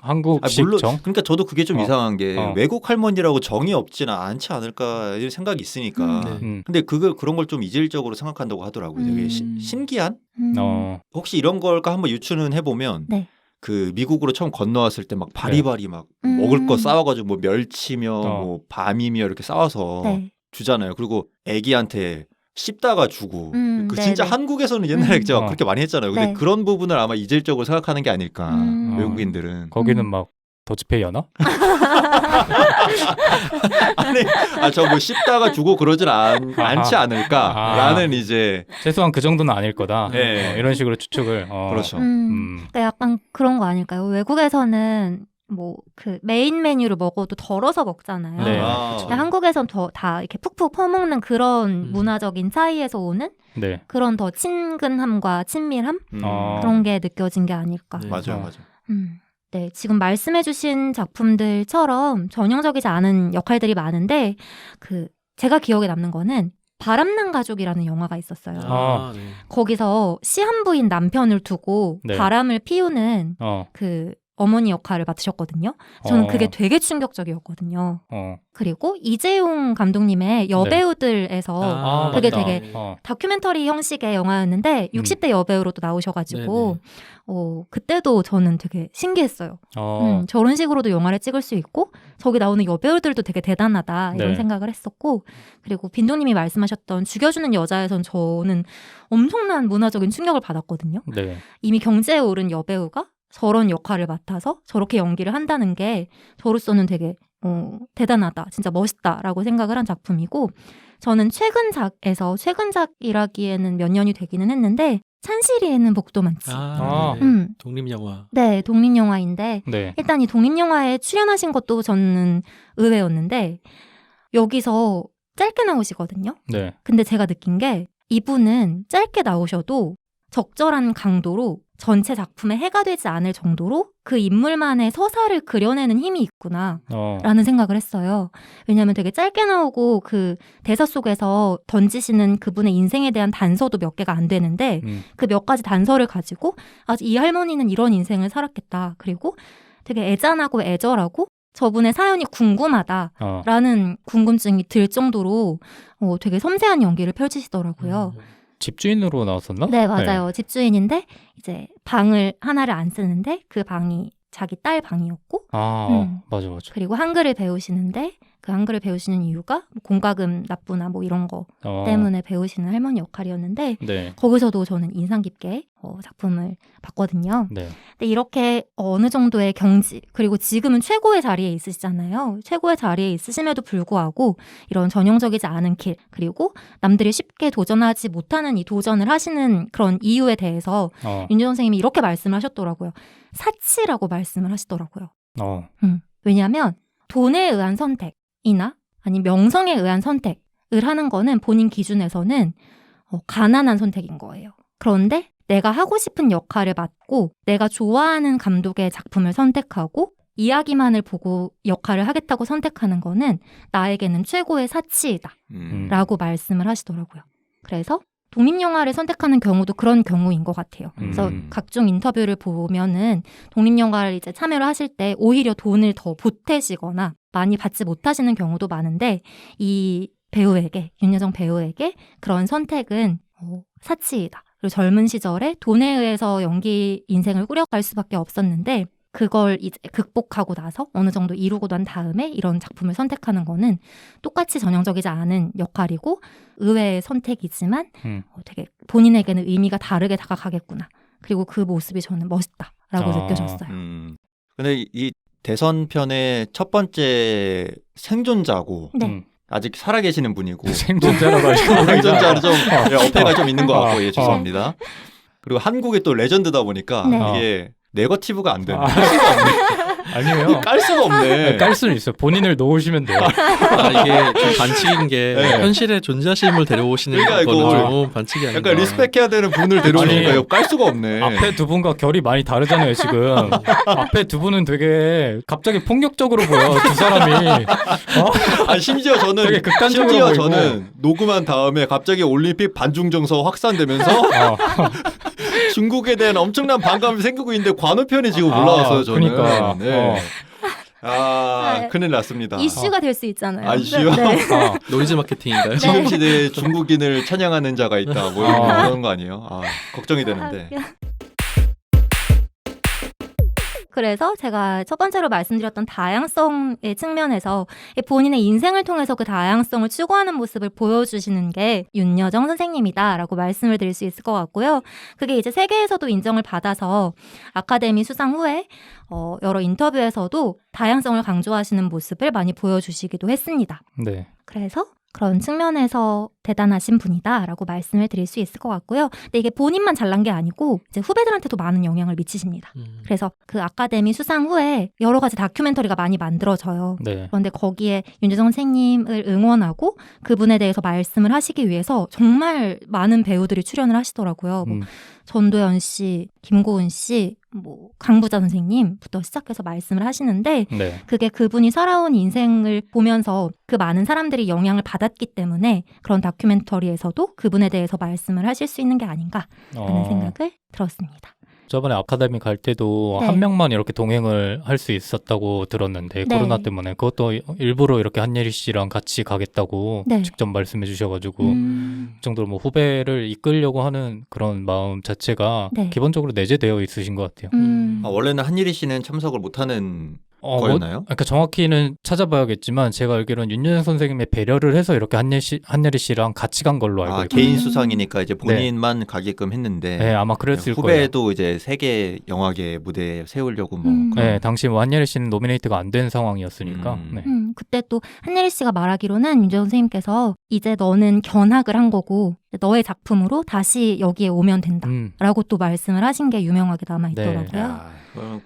한국식 물론 정? 그러니까 저도 그게 좀 이상한 게 외국 할머니라고 정이 없지는 않지 않을까 이런 생각이 있으니까. 근데 그런 걸 좀 이질적으로 생각한다고 하더라고요. 되게 신기한? 혹시 이런 걸까 한번 유추는 해보면 네. 그 미국으로 처음 건너왔을 때 막 바리바리 막 먹을 거 싸워가지고 뭐 멸치며 뭐 밤이며 이렇게 싸워서 네. 주잖아요. 그리고 애기한테 씹다가 주고 그 진짜 네네. 한국에서는 옛날에 진짜 그렇게 많이 했잖아요. 근데 네. 그런 부분을 아마 이질적으로 생각하는 게 아닐까 외국인들은. 거기는 막 더치페이 하나? 아니, 저 뭐 씹다가 주고 그러진 않지 않을까라는 이제 최소한 그 정도는 아닐 거다. 네. 이런 식으로 추측을. 그렇죠. 그러니까 약간 그런 거 아닐까요? 외국에서는 뭐 그 메인 메뉴를 먹어도 덜어서 먹잖아요. 네. 근데 한국에선 더 다 이렇게 푹푹 퍼먹는 그런 문화적인 차이에서 오는 네. 그런 더 친근함과 친밀함 그런 게 느껴진 게 아닐까. 네. 맞아요. 네, 지금 말씀해주신 작품들처럼 전형적이지 않은 역할들이 많은데 제가 기억에 남는 거는 바람난 가족이라는 영화가 있었어요. 네. 거기서 시한부인 남편을 두고 네. 바람을 피우는 그 어머니 역할을 맡으셨거든요. 저는 그게 되게 충격적이었거든요. 그리고 이재용 감독님의 여배우들에서 그게 맞다. 되게 다큐멘터리 형식의 영화였는데 60대 여배우로 또 나오셔가지고 그때도 저는 되게 신기했어요. 저런 식으로도 영화를 찍을 수 있고 저기 나오는 여배우들도 되게 대단하다 이런 네. 생각을 했었고 그리고 빈도님이 말씀하셨던 죽여주는 여자에선 저는 엄청난 문화적인 충격을 받았거든요. 네. 이미 경제에 오른 여배우가 저런 역할을 맡아서 저렇게 연기를 한다는 게 저로서는 되게 대단하다, 진짜 멋있다라고 생각을 한 작품이고 저는 최근작이라기에는 몇 년이 되기는 했는데 찬실이에는 복도 많지. 네. 독립영화. 네, 독립영화인데 네. 일단 이 독립영화에 출연하신 것도 저는 의외였는데 여기서 짧게 나오시거든요. 네. 근데 제가 느낀 게 이분은 짧게 나오셔도 적절한 강도로 전체 작품에 해가 되지 않을 정도로 그 인물만의 서사를 그려내는 힘이 있구나 라는 생각을 했어요. 왜냐하면 되게 짧게 나오고 그 대사 속에서 던지시는 그분의 인생에 대한 단서도 몇 개가 안 되는데 그 몇 가지 단서를 가지고 이 할머니는 이런 인생을 살았겠다. 그리고 되게 애잔하고 애절하고 저분의 사연이 궁금하다라는 궁금증이 들 정도로 되게 섬세한 연기를 펼치시더라고요. 집주인으로 나왔었나? 네, 맞아요. 집주인인데 이제 방을 하나를 안 쓰는데 그 방이 자기 딸 방이었고 맞아. 그리고 한글을 배우시는데 그 한글을 배우시는 이유가 공과금 납부나 뭐 이런 거 때문에 배우시는 할머니 역할이었는데 네. 거기서도 저는 인상 깊게 작품을 봤거든요. 네. 근데 이렇게 어느 정도의 경지 그리고 지금은 최고의 자리에 있으시잖아요. 최고의 자리에 있으심에도 불구하고 이런 전형적이지 않은 길 그리고 남들이 쉽게 도전하지 못하는 이 도전을 하시는 그런 이유에 대해서 윤지원 선생님이 이렇게 말씀을 하셨더라고요. 사치라고 말씀을 하시더라고요. 왜냐하면 돈에 의한 선택이나 아니면 명성에 의한 선택을 하는 거는 본인 기준에서는 가난한 선택인 거예요. 그런데 내가 하고 싶은 역할을 맡고 내가 좋아하는 감독의 작품을 선택하고 이야기만을 보고 역할을 하겠다고 선택하는 거는 나에게는 최고의 사치이다 라고 말씀을 하시더라고요. 그래서 독립영화를 선택하는 경우도 그런 경우인 것 같아요. 그래서 각종 인터뷰를 보면은 독립영화를 이제 참여를 하실 때 오히려 돈을 더 보태시거나 많이 받지 못하시는 경우도 많은데 이 배우에게, 윤여정 배우에게 그런 선택은 사치이다. 그리고 젊은 시절에 돈에 의해서 연기 인생을 꾸려갈 수밖에 없었는데 그걸 이제 극복하고 나서 어느 정도 이루고 난 다음에 이런 작품을 선택하는 거는 똑같이 전형적이지 않은 역할이고 의외의 선택이지만 되게 본인에게는 의미가 다르게 다가가겠구나. 그리고 그 모습이 저는 멋있다라고 느껴졌어요. 근데 이 대선 편의 첫 번째 생존자고 네. 아직 살아계시는 분이고 생존자라고 하시고 생존자로 좀 어폐가 좀 있는 것 같고 죄송합니다. 그리고 한국의 또 레전드다 보니까 네. 이게 네거티브가 안 되네. 아니에요. 깔 수가 없네. 깔 수는 있어요. 본인을 놓으시면 돼요. 이게 좀 반칙인 게 현실에 존재하신 인물 데려오시는 그러니까 거는 이거 좀 반칙이 아닌가. 약간 리스펙해야 되는 분을 데려오니까 이거 깔 수가 없네. 앞에 두 분과 결이 많이 다르잖아요, 지금. 앞에 두 분은 되게 갑자기 폭력적으로 보여, 두 사람이. 심지어 저는 되게 극단적으로 보이고. 녹음한 다음에 갑자기 올림픽 반중정서 확산되면서 중국에 대한 엄청난 반감이 생기고 있는데 관우편이 지금 올라왔어요, 저는. 그러니까. 네. 큰일 났습니다. 이슈가 될 수 있잖아요. 이슈요? 네. 노이즈 마케팅인가요? 지금 시대에 중국인을 찬양하는 자가 있다. 뭐 이런 거 아니에요? 걱정이 되는데. 그래서 제가 첫 번째로 말씀드렸던 다양성의 측면에서 본인의 인생을 통해서 그 다양성을 추구하는 모습을 보여주시는 게 윤여정 선생님이다라고 말씀을 드릴 수 있을 것 같고요. 그게 이제 세계에서도 인정을 받아서 아카데미 수상 후에 여러 인터뷰에서도 다양성을 강조하시는 모습을 많이 보여주시기도 했습니다. 네. 그래서 그런 측면에서 대단하신 분이다라고 말씀을 드릴 수 있을 것 같고요. 근데 이게 본인만 잘난 게 아니고 이제 후배들한테도 많은 영향을 미치십니다. 그래서 그 아카데미 수상 후에 여러 가지 다큐멘터리가 많이 만들어져요. 네. 그런데 거기에 윤여정 선생님을 응원하고 그분에 대해서 말씀을 하시기 위해서 정말 많은 배우들이 출연을 하시더라고요. 뭐 전도연 씨, 김고은 씨, 뭐 강부자 선생님부터 시작해서 말씀을 하시는데 네. 그게 그분이 살아온 인생을 보면서 그 많은 사람들이 영향을 받았기 때문에 그런 다큐멘터리에서도 그분에 대해서 말씀을 하실 수 있는 게 아닌가라는 생각을 들었습니다. 저번에 아카데미 갈 때도 네. 한 명만 이렇게 동행을 할 수 있었다고 들었는데 네. 코로나 때문에 그것도 일부러 이렇게 한예리 씨랑 같이 가겠다고 네. 직접 말씀해 주셔가지고 음. 그 정도로 뭐 후배를 이끌려고 하는 그런 마음 자체가 네. 기본적으로 내재되어 있으신 것 같아요. 원래는 한예리 씨는 참석을 못하는 뭐, 거였나요? 그러니까 정확히는 찾아봐야겠지만 제가 알기로는 윤여정 선생님의 배려를 해서 이렇게 한예리 씨랑 같이 간 걸로 알고 있거든요. 개인 수상이니까 이제 본인만 가게끔 했는데 네, 아마 그랬을 거예요. 후배도 이제 세계 영화계 무대에 세우려고 뭐 음. 그런 네, 당시 뭐 한예리 씨는 노미네이트가 안 된 상황이었으니까. 네. 그때 또 한예리 씨가 말하기로는 윤여정 선생님께서 이제 너는 견학을 한 거고 너의 작품으로 다시 여기에 오면 된다. 라고 또 말씀을 하신 게 유명하게 남아있더라고요. 야,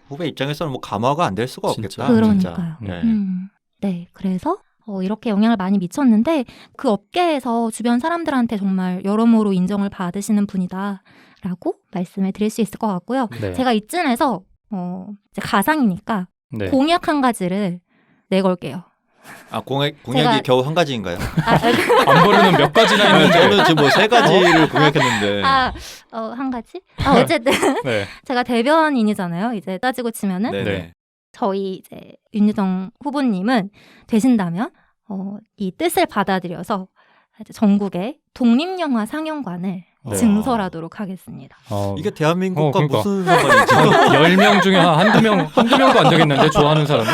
후배 입장에서는 뭐 감화가 안 될 수가 진짜. 없겠다. 그러니까요. 진짜. 네. 네, 그래서 이렇게 영향을 많이 미쳤는데 그 업계에서 주변 사람들한테 정말 여러모로 인정을 받으시는 분이다라고 말씀을 드릴 수 있을 것 같고요. 네. 제가 이쯤에서 이제 가상이니까 네. 공약 한 가지를 내걸게요. 공약이 제가- 겨우 한 가지인가요? 안 보려는 몇 가지나 네, 했는데. 저는 지금 뭐 세 가지를 공약했는데. 한 가지? 어쨌든 네. 제가 대변인이잖아요. 이제 따지고 치면은 네네. 저희 이제 윤여정 후보님은 되신다면 이 뜻을 받아들여서 이제 전국에 독립영화 상영관을 네. 증설하도록 하겠습니다. 이게 대한민국과 그러니까. 무슨 상관이죠? 한 10명 중에 한두 명도 안 되겠는데 좋아하는 사람이?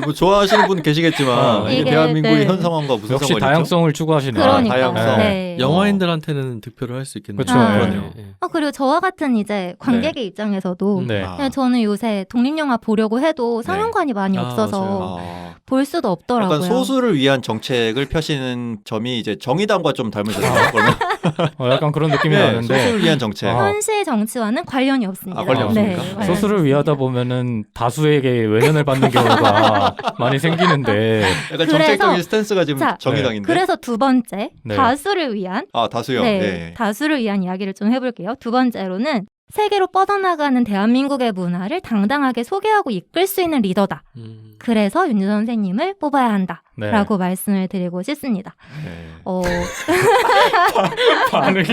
뭐 좋아하시는 분 계시겠지만 이게 이게, 대한민국의 네. 현 상황과 무슨 역시 상관이죠? 다양성을 추구하시네요. 그러니까요. 다양성. 네. 영화인들한테는 득표를 할 수 있겠네요. 그쵸, 그러네요. 예. 그리고 저와 같은 이제 관객의 입장에서도 네. 그냥 저는 요새 독립영화 보려고 해도 상영관이 많이 아, 없어서 아, 볼 수도 없더라고요. 약간 소수를 위한 정책을 펴시는 점이 이제 정의당과 좀 닮으셨어요. 그러면 약간 그런 느낌이 네, 나는데 소수를 위한 정책. 현실 정치와는 관련이 없습니다. 관련 없습니까? 관련이 소수를 위하다 보면은 다수에게 외면을 받는 경우가 많이 생기는데 약간 그래서- 정책적인 스탠스가 지금 자, 정의당인데. 그래서 두 번째 네. 다수를 위한 다수요. 네, 네. 다수를 위한 이야기를 좀 해볼게요. 두 번째로는 세계로 뻗어나가는 대한민국의 문화를 당당하게 소개하고 이끌 수 있는 리더다. 그래서 윤여정 선생님을 뽑아야 한다라고 네. 말씀을 드리고 싶습니다. 네. 반응이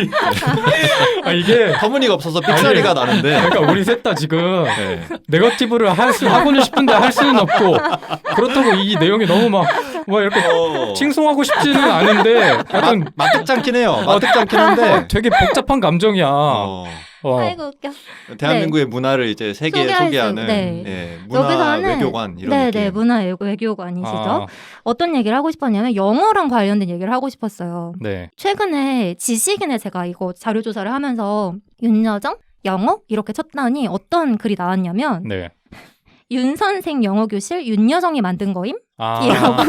이게 터무니가 없어서 삑사리가 나는데. 그러니까 우리 셋 다 지금 네. 네거티브를 하고는 싶은데 할 수는 없고 그렇다고 이 내용이 너무 막 이렇게 칭송하고 싶지는 않은데 약간 마뜩잖긴 해요. 마뜩잖긴 한데. 되게 복잡한 감정이야. 아이고 웃겨. 대한민국의 문화를 이제 세계에 소개할 수- 소개하는 네. 문화 여기서는 외교관 이런 네, 느낌. 네, 문화 외교관이시죠. 아, 어떤 얘기를 하고 싶었냐면 영어랑 관련된 얘기를 하고 싶었어요. 네. 최근에 지식인에 제가 이거 자료 조사를 하면서 윤여정 영어 이렇게 쳤더니 어떤 글이 나왔냐면 네. 윤 선생 영어 교실 윤여정이 만든 거임? 이라고.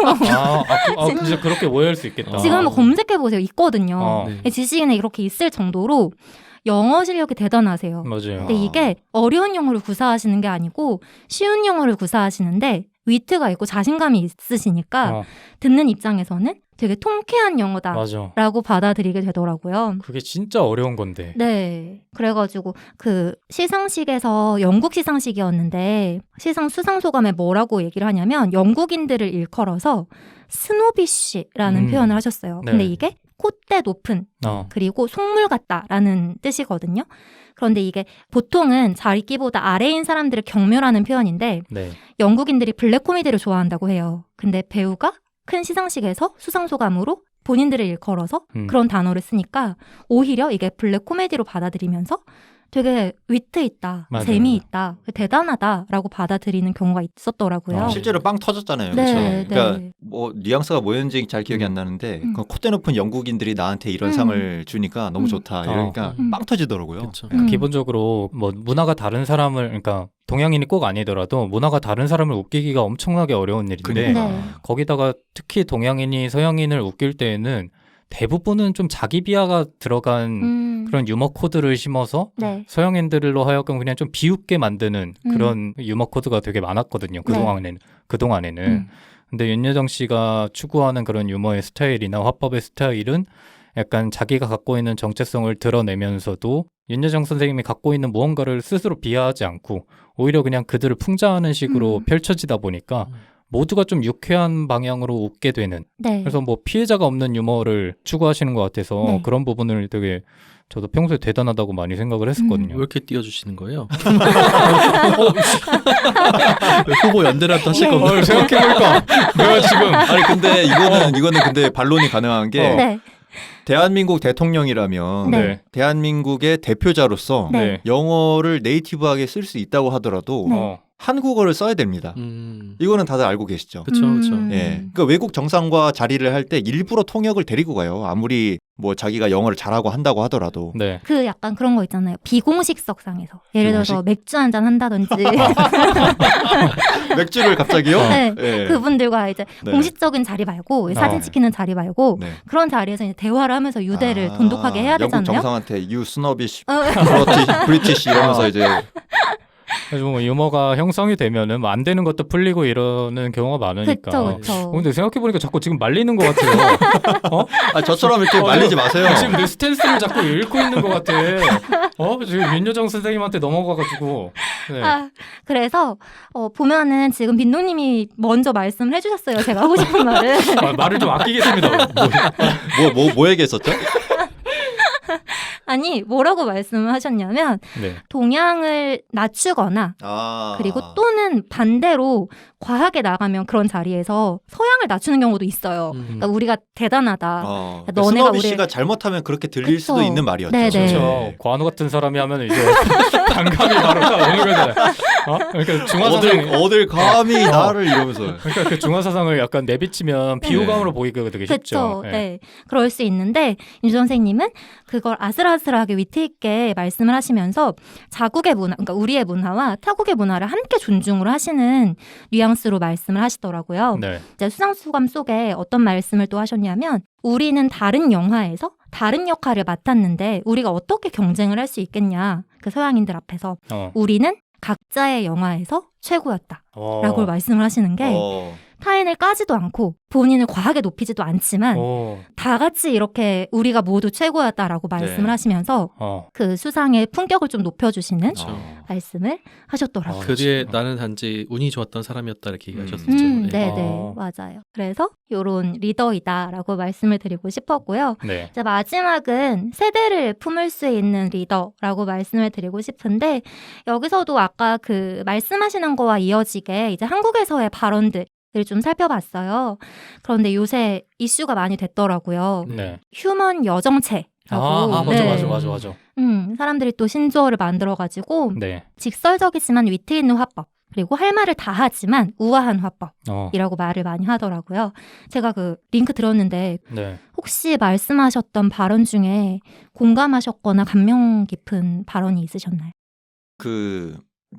진짜 그렇게 오해할 수 있겠다. 지금 한번 검색해 보세요. 있거든요. 네. 지식인에 이렇게 있을 정도로 영어 실력이 대단하세요. 맞아요. 근데 이게 어려운 영어를 구사하시는 게 아니고 쉬운 영어를 구사하시는데 위트가 있고 자신감이 있으시니까 듣는 입장에서는 되게 통쾌한 영어다라고 맞아. 받아들이게 되더라고요. 그게 진짜 어려운 건데. 네. 그래가지고 그 시상식에서 영국 시상식이었는데 시상 수상 소감에 뭐라고 얘기를 하냐면 영국인들을 일컬어서 스노비쉬라는 표현을 하셨어요. 네. 근데 이게 콧대 높은 그리고 속물 같다라는 뜻이거든요. 그런데 이게 보통은 자기보다 아래인 사람들을 경멸하는 표현인데 네. 영국인들이 블랙 코미디를 좋아한다고 해요. 근데 배우가 큰 시상식에서 수상소감으로 본인들을 일컬어서 그런 단어를 쓰니까 오히려 이게 블랙 코미디로 받아들이면서 되게 위트 있다, 맞아요. 재미있다, 대단하다라고 받아들이는 경우가 있었더라고요. 실제로 빵 터졌잖아요. 네, 그렇죠? 네. 그러니까 뭐 뉘앙스가 뭐였는지 잘 기억이 안 나는데 그 콧대 높은 영국인들이 나한테 이런 상을 주니까 너무 좋다. 이러니까 빵 터지더라고요. 그렇죠. 기본적으로 뭐 문화가 다른 사람을 그러니까 동양인이 꼭 아니더라도 문화가 다른 사람을 웃기기가 엄청나게 어려운 일인데 네. 거기다가 특히 동양인이 서양인을 웃길 때에는 대부분은 좀 자기 비하가 들어간 그런 유머 코드를 심어서 네. 서양인들로 하여금 그냥 좀 비웃게 만드는 그런 유머 코드가 되게 많았거든요. 그동안에는. 근데 윤여정 씨가 추구하는 그런 유머의 스타일이나 화법의 스타일은 약간 자기가 갖고 있는 정체성을 드러내면서도 윤여정 선생님이 갖고 있는 무언가를 스스로 비하하지 않고 오히려 그냥 그들을 풍자하는 식으로 펼쳐지다 보니까 모두가 좀 유쾌한 방향으로 웃게 되는 네. 그래서 뭐 피해자가 없는 유머를 추구하시는 것 같아서 네. 그런 부분을 되게 저도 평소에 대단하다고 많이 생각을 왜 했었거든요. 이렇게 띄워주시는 거예요? 후보 연대를 또 하실 건가요? 생각해보니까 내가 지금 아니 근데 이거는 근데 반론이 가능한 게 네. 대한민국 대통령이라면 네. 대한민국의 대표자로서 네. 영어를 네이티브하게 쓸 수 있다고 하더라도 네. 한국어를 써야 됩니다. 이거는 다들 알고 계시죠? 그렇죠, 그렇죠. 예. 그러니까 외국 정상과 자리를 할 때 일부러 통역을 데리고 가요. 아무리 뭐 자기가 영어를 잘하고 한다고 하더라도. 네. 그 약간 그런 거 있잖아요. 비공식석상에서 예를 들어서 비공식? 맥주 한잔 한다든지 맥주를 갑자기요? 네. 예. 그분들과 이제 네. 공식적인 자리 말고 사진 찍히는 자리 말고 네. 그런 자리에서 이제 대화를 하면서 유대를 돈독하게 해야 영국 되잖아요. 정상한테 you snobbish, 어, British 이러면서 이제 그래서 뭐 유머가 형성이 되면은 뭐 안 되는 것도 풀리고 이러는 경우가 많으니까. 그쵸, 그쵸. 근데 생각해보니까 자꾸 지금 말리는 것 같아요. 저처럼 이렇게 말리지 마세요. 지금 내 스탠스를 자꾸 읽고 있는 것 같아. 지금 윤여정 선생님한테 넘어가가지고. 네. 아, 그래서 보면은 지금 빈노님이 먼저 말씀을 해주셨어요. 제가 하고 싶은 말을. 말을 좀 아끼겠습니다. 뭐 얘기했었죠? 아니 뭐라고 말씀을 하셨냐면 네. 동양을 낮추거나 그리고 또는 반대로 과하게 나가면 그런 자리에서 서양을 낮추는 경우도 있어요. 그러니까 우리가 대단하다. 너네가 스노비 씨가 잘못하면 그렇게 들릴 그쵸. 수도 있는 말이었죠. 네네. 그렇죠. 관우 같은 사람이 하면 이제 반감이 바로 오는 거잖아요. 그러니까 중화사상 어딜 감히 나를 이러면서. 그러니까 그 중화사상을 약간 내비치면 비호감으로 보이기가 되게 쉽죠. 그렇죠. 네. 그럴 수 있는데 윤 선생님은 그걸 아슬아슬하게 위트 있게 말씀을 하시면서 자국의 문화, 그러니까 우리의 문화와 타국의 문화를 함께 존중을 하시는 뉘앙스로 말씀을 하시더라고요. 네. 이제 수상수감 속에 어떤 말씀을 또 하셨냐면 우리는 다른 영화에서 다른 역할을 맡았는데 우리가 어떻게 경쟁을 할 수 있겠냐. 그 서양인들 앞에서 우리는 각자의 영화에서 최고였다. 라고 말씀을 하시는 게 타인을 까지도 않고 본인을 과하게 높이지도 않지만 다 같이 이렇게 우리가 모두 최고였다라고 말씀을 네. 하시면서 그 수상의 품격을 좀 높여주시는 말씀을 하셨더라고요. 그 뒤에 나는 단지 운이 좋았던 사람이었다 이렇게 얘기하셨었죠. 네네 맞아요. 그래서 요런 리더이다라고 말씀을 드리고 싶었고요. 네. 이제 마지막은 세대를 품을 수 있는 리더라고 말씀을 드리고 싶은데 여기서도 아까 그 말씀하시는 거와 이어지게 이제 한국에서의 발언들 좀 살펴봤어요. 그런데 요새 이슈가 많이 됐더라고요. 네. 휴먼 여정체라고. 맞아. 사람들이 또 신조어를 만들어가지고 네. 직설적이지만 위트 있는 화법 그리고 할 말을 다 하지만 우아한 화법이라고 말을 많이 하더라고요. 제가 그 링크 들었는데 네. 혹시 말씀하셨던 발언 중에 공감하셨거나 감명 깊은 발언이 있으셨나요?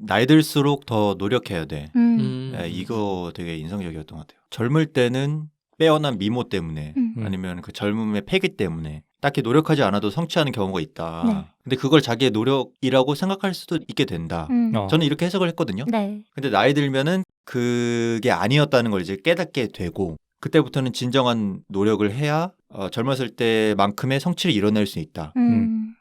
나이 들수록 더 노력해야 돼. 네. 이거 되게 인상적이었던 것 같아요. 젊을 때는 빼어난 미모 때문에 아니면 그 젊음의 패기 때문에 딱히 노력하지 않아도 성취하는 경우가 있다. 네. 근데 그걸 자기의 노력이라고 생각할 수도 있게 된다. 저는 이렇게 해석을 했거든요. 네. 근데 나이 들면은 그게 아니었다는 걸 이제 깨닫게 되고 그때부터는 진정한 노력을 해야 젊었을 때만큼의 성취를 이뤄낼 수 있다.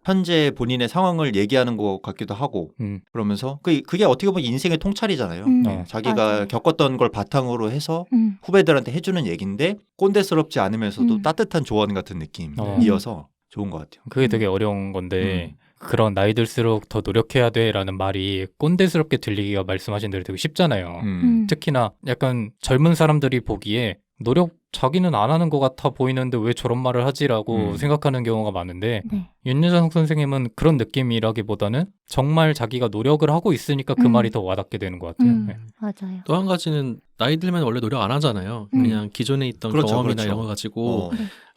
현재 본인의 상황을 얘기하는 것 같기도 하고 그러면서 그게 어떻게 보면 인생의 통찰이잖아요. 자기가 맞아요. 겪었던 걸 바탕으로 해서 후배들한테 해주는 얘기인데 꼰대스럽지 않으면서도 따뜻한 조언 같은 느낌이어서 좋은 것 같아요. 그게 되게 어려운 건데 그런 나이 들수록 더 노력해야 돼라는 말이 꼰대스럽게 들리기가 말씀하신 대로 되게 쉽잖아요. 특히나 약간 젊은 사람들이 보기에 노력 자기는 안 하는 것 같아 보이는데 왜 저런 말을 하지라고 생각하는 경우가 많은데 네. 윤여정 선생님은 그런 느낌이라기보다는 정말 자기가 노력을 하고 있으니까 그 말이 더 와닿게 되는 것 같아요. 네. 맞아요. 또 한 가지는 나이 들면 원래 노력 안 하잖아요. 그냥 기존에 있던 경험이나 이런 거 가지고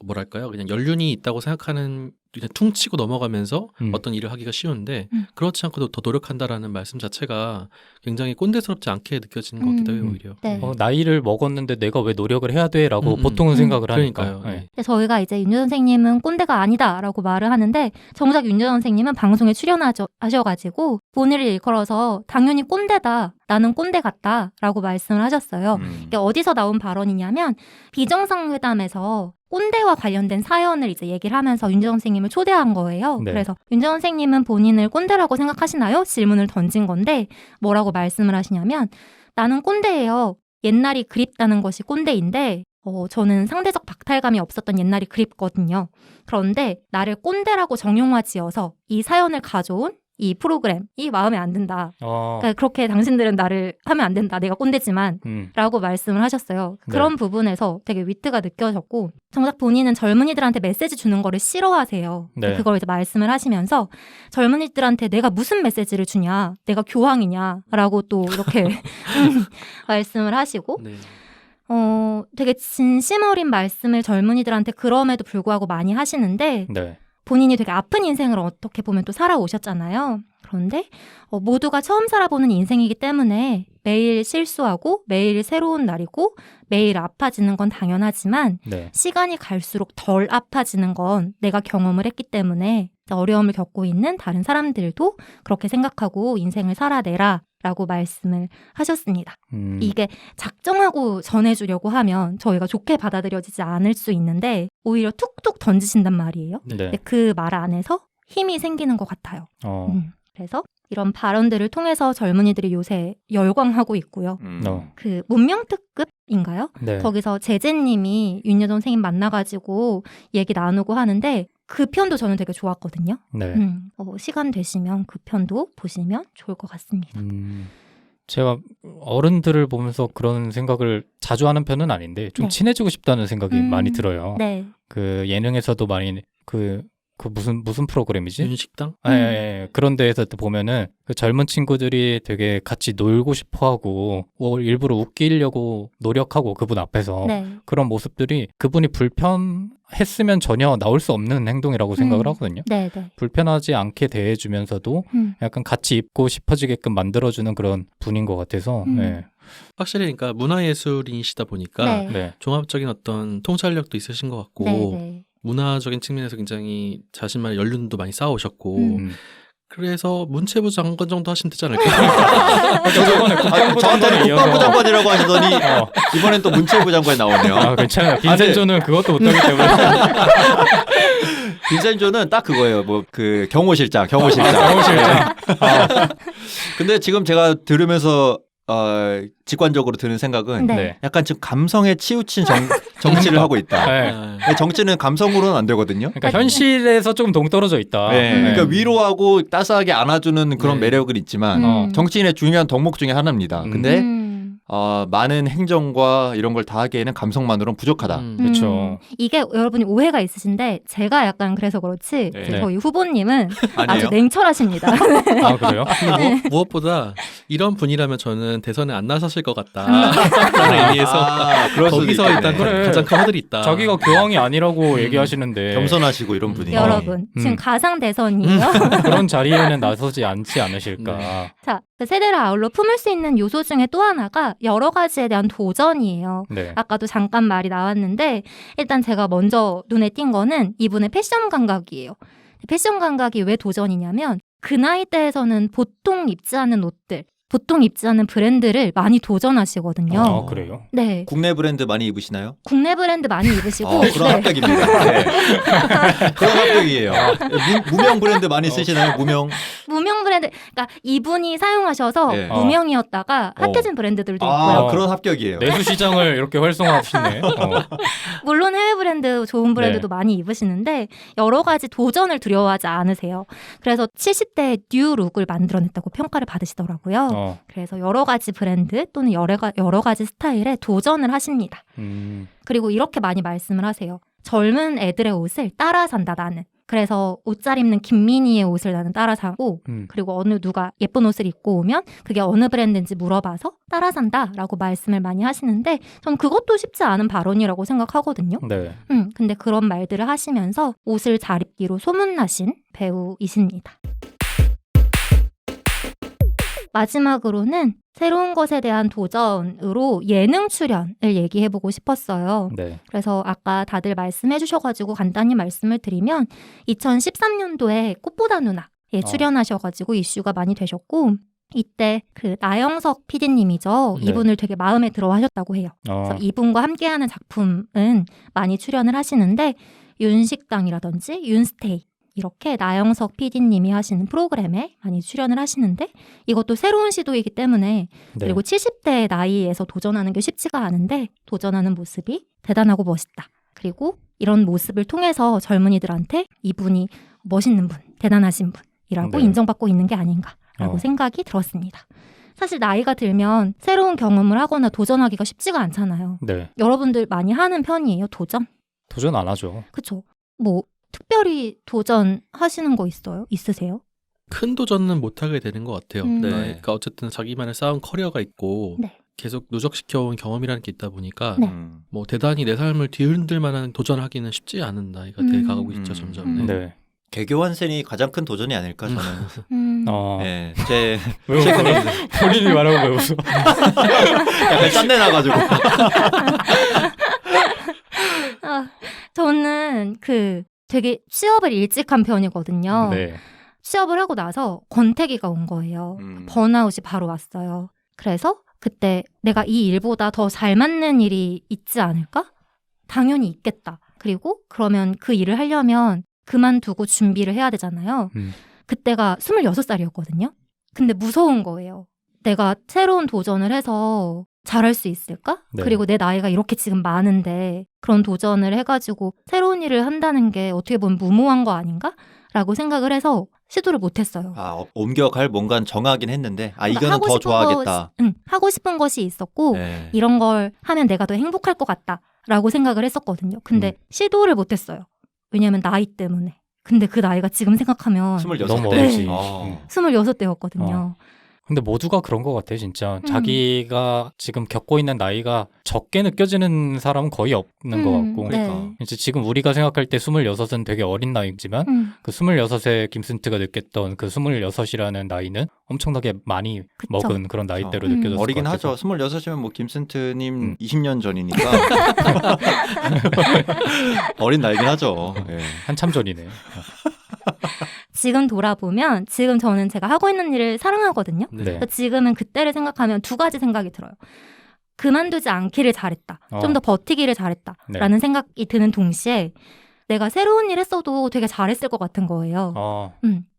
뭐랄까요? 그냥 연륜이 있다고 생각하는 그냥 퉁치고 넘어가면서 어떤 일을 하기가 쉬운데 그렇지 않고도 더 노력한다라는 말씀 자체가 굉장히 꼰대스럽지 않게 느껴지는 것 같기도 해요. 오히려. 네. 나이를 먹었는데 내가 왜 노력을 해야 돼라고 보통은 생각을 하니까. 그러니까요. 네. 저희가 이제 윤여 선생님은 꼰대가 아니다라고 말을 하는데 정작 윤여 선생님은 방송에 출연하셔가지고 본인을 일컬어서 당연히 꼰대다. 나는 꼰대 같다라고 말씀을 하셨어요. 이게 어디서 나온 발언이냐면 비정상회담에서 꼰대와 관련된 사연을 이제 얘기를 하면서 윤정 선생님을 초대한 거예요. 네. 그래서 윤정 선생님은 본인을 꼰대라고 생각하시나요? 질문을 던진 건데 뭐라고 말씀을 하시냐면 나는 꼰대예요. 옛날이 그립다는 것이 꼰대인데 저는 상대적 박탈감이 없었던 옛날이 그립거든요. 그런데 나를 꼰대라고 정용화지어서 이 사연을 가져온 이 프로그램이 마음에 안 든다. 그러니까 그렇게 당신들은 나를 하면 안 된다. 내가 꼰대지만 라고 말씀을 하셨어요. 그런 부분에서 되게 위트가 느껴졌고 정작 본인은 젊은이들한테 메시지 주는 거를 싫어하세요. 네. 그걸 이제 말씀을 하시면서 젊은이들한테 내가 무슨 메시지를 주냐. 내가 교황이냐. 라고 또 이렇게 말씀을 하시고 네. 되게 진심 어린 말씀을 젊은이들한테 그럼에도 불구하고 많이 하시는데 네. 본인이 되게 아픈 인생을 어떻게 보면 또 살아오셨잖아요. 그런데 모두가 처음 살아보는 인생이기 때문에 매일 실수하고 매일 새로운 날이고 매일 아파지는 건 당연하지만 네. 시간이 갈수록 덜 아파지는 건 내가 경험을 했기 때문에 어려움을 겪고 있는 다른 사람들도 그렇게 생각하고 인생을 살아내라 라고 말씀을 하셨습니다. 이게 작정하고 전해주려고 하면 저희가 좋게 받아들여지지 않을 수 있는데 오히려 툭툭 던지신단 말이에요. 네. 근데 그 말 안에서 힘이 생기는 것 같아요. 그래서 이런 발언들을 통해서 젊은이들이 요새 열광하고 있고요. 그 문명특급인가요? 네. 거기서 제재님이 윤여정 선생님 만나가지고 얘기 나누고 하는데 그 편도 저는 되게 좋았거든요. 네. 시간 되시면 그 편도 보시면 좋을 것 같습니다. 제가 어른들을 보면서 그런 생각을 자주 하는 편은 아닌데 좀 네. 친해지고 싶다는 생각이 많이 들어요. 네. 그 예능에서도 많이 그 무슨 프로그램이지? 윤식당? 예. 그런 데에서 또 보면은 그 젊은 친구들이 되게 같이 놀고 싶어하고 일부러 웃기려고 노력하고 그분 앞에서 네. 그런 모습들이 그분이 불편했으면 전혀 나올 수 없는 행동이라고 생각을 하거든요. 네, 네. 불편하지 않게 대해주면서도 약간 같이 입고 싶어지게끔 만들어주는 그런 분인 것 같아서 네. 확실히 그러니까 문화예술인이시다 보니까 네. 네. 종합적인 어떤 통찰력도 있으신 것 같고 네, 네. 문화적인 측면에서 굉장히 자신만의 연륜도 많이 쌓으셨고 그래서 문체부 장관 정도 하시면 되지 않을까? 저한테는 국방부 장관이라고 하시더니 이번엔 또 문체부 장관이 나오네요. 아, 괜찮아요. 빈센조는 그것도 못하기 때문에. 빈센조는 딱 그거예요. 뭐 그 경호실장. 근데 지금 제가 들으면서 직관적으로 드는 생각은 네. 약간 지금 감성에 치우친 정치를 하고 있다. 네. 정치는 감성으로는 안 되거든요. 그러니까 현실에서 조금 동떨어져 있다. 네. 네. 그러니까 위로하고 따스하게 안아주는 그런 네. 매력은 있지만 정치인의 중요한 덕목 중에 하나입니다. 근데 많은 행정과 이런 걸 다 하기에는 감성만으로는 부족하다. 그렇죠. 이게 여러분이 오해가 있으신데 제가 약간 그래서 그렇지 네. 저희 후보님은 아니에요? 아주 냉철하십니다. 아, 그래요? 근데 무엇보다 이런 분이라면 저는 대선에 안 나서실 것 같다. 라는 의미에서 그럴 수도 거기서 있겠네. 일단 그래. 가장 큰 허들이 있다. 자기가 교황이 아니라고 얘기하시는데 겸손하시고 이런 분이. 여러분 지금 가상 대선이에요. 그런 자리에는 나서지 않지 않으실까. 자, 그 세대를 아울러 품을 수 있는 요소 중에 또 하나가 여러 가지에 대한 도전이에요. 네. 아까도 잠깐 말이 나왔는데 일단 제가 먼저 눈에 띈 거는 이분의 패션 감각이에요. 패션 감각이 왜 도전이냐면 그 나이대에서는 보통 입지 않는 옷들, 보통 입지 않는 브랜드를 많이 도전하시거든요. 아, 그래요? 네, 국내 브랜드 많이 입으시나요? 국내 브랜드 많이 입으시고 그런 네. 합격입니다. 네. 그런 합격이에요. 무명 브랜드 많이 쓰시나요? 무명 브랜드, 그러니까 이분이 사용하셔서 네. 무명이었다가 핫해진 브랜드들도 있고요. 아, 그런 합격이에요. 내수 시장을 이렇게 활성화하시네. 물론 해외 브랜드, 좋은 브랜드도 많이 입으시는데 여러 가지 도전을 두려워하지 않으세요. 그래서 70대의 뉴 룩을 만들어냈다고 평가를 받으시더라고요. 그래서 여러 가지 브랜드 또는 여러 가지 스타일에 도전을 하십니다. 그리고 이렇게 많이 말씀을 하세요. 젊은 애들의 옷을 따라 산다 나는. 그래서 옷 잘 입는 김민희의 옷을 나는 따라 사고 그리고 어느 누가 예쁜 옷을 입고 오면 그게 어느 브랜드인지 물어봐서 따라 산다라고 말씀을 많이 하시는데 전 그것도 쉽지 않은 발언이라고 생각하거든요. 네. 근데 그런 말들을 하시면서 옷을 잘 입기로 소문나신 배우이십니다. 마지막으로는 새로운 것에 대한 도전으로 예능 출연을 얘기해보고 싶었어요. 네. 그래서 아까 다들 말씀해 주셔가지고 간단히 말씀을 드리면 2013년도에 꽃보다 누나에 출연하셔가지고 이슈가 많이 되셨고 이때 그 나영석 PD님이죠. 네. 이분을 되게 마음에 들어 하셨다고 해요. 그래서 이분과 함께하는 작품은 많이 출연을 하시는데 윤식당이라든지 윤스테이 이렇게 나영석 PD님이 하시는 프로그램에 많이 출연을 하시는데 이것도 새로운 시도이기 때문에 네. 그리고 70대 나이에서 도전하는 게 쉽지가 않은데 도전하는 모습이 대단하고 멋있다. 그리고 이런 모습을 통해서 젊은이들한테 이분이 멋있는 분, 대단하신 분이라고 네. 인정받고 있는 게 아닌가라고 생각이 들었습니다. 사실 나이가 들면 새로운 경험을 하거나 도전하기가 쉽지가 않잖아요. 네. 여러분들 많이 하는 편이에요, 도전? 도전 안 하죠. 그쵸? 뭐 특별히 도전하시는 거 있으세요? 큰 도전은 못하게 되는 것 같아요. 네. 그러니까 어쨌든 자기만의 쌓은 커리어가 있고 네. 계속 누적시켜온 경험이라는 게 있다 보니까 네. 뭐 대단히 내 삶을 뒤흔들 만한 도전하기는 쉽지 않은 나이가 돼가고 있죠, 점점. 네. 개교환생이 가장 큰 도전이 아닐까 저는. 네, 제 왜 최근에 본인이 말하고 왜 웃어? 약간 짠내 나가지고. 저는 되게 취업을 일찍 한 편이거든요. 네. 취업을 하고 나서 권태기가 온 거예요. 번아웃이 바로 왔어요. 그래서 그때 내가 이 일보다 더 잘 맞는 일이 있지 않을까? 당연히 있겠다. 그리고 그러면 그 일을 하려면 그만두고 준비를 해야 되잖아요. 그때가 26살이었거든요. 근데 무서운 거예요. 내가 새로운 도전을 해서 잘할 수 있을까? 네. 그리고 내 나이가 이렇게 지금 많은데 그런 도전을 해가지고 새로운 일을 한다는 게 어떻게 보면 무모한 거 아닌가? 라고 생각을 해서 시도를 못했어요. 옮겨갈 뭔가는 정하긴 했는데 이거는 하고 더 싶은 좋아하겠다. 하고 싶은 것이 있었고 네. 이런 걸 하면 내가 더 행복할 것 같다라고 생각을 했었거든요. 근데 시도를 못했어요. 왜냐하면 나이 때문에. 근데 그 나이가 지금 생각하면 26대. 너무 네. 어리지. 26대였거든요. 근데 모두가 그런 것 같아, 진짜. 자기가 지금 겪고 있는 나이가 적게 느껴지는 사람은 거의 없는 것 같고. 네. 이제 지금 우리가 생각할 때 26은 되게 어린 나이지만 그 26의 김슨트가 느꼈던 그 26이라는 나이는 엄청나게 많이 그쵸. 먹은 그런 나이대로 느껴졌을 어리긴 것 같아서. 하죠. 26이면 뭐 김슨트님 20년 전이니까 어린 나이긴 하죠. 네. 한참 전이네. 지금 돌아보면 지금 저는 제가 하고 있는 일을 사랑하거든요. 네. 그래서 지금은 그때를 생각하면 두 가지 생각이 들어요. 그만두지 않기를 잘했다. 좀 더 버티기를 잘했다. 네. 라는 생각이 드는 동시에 내가 새로운 일 했어도 되게 잘했을 것 같은 거예요.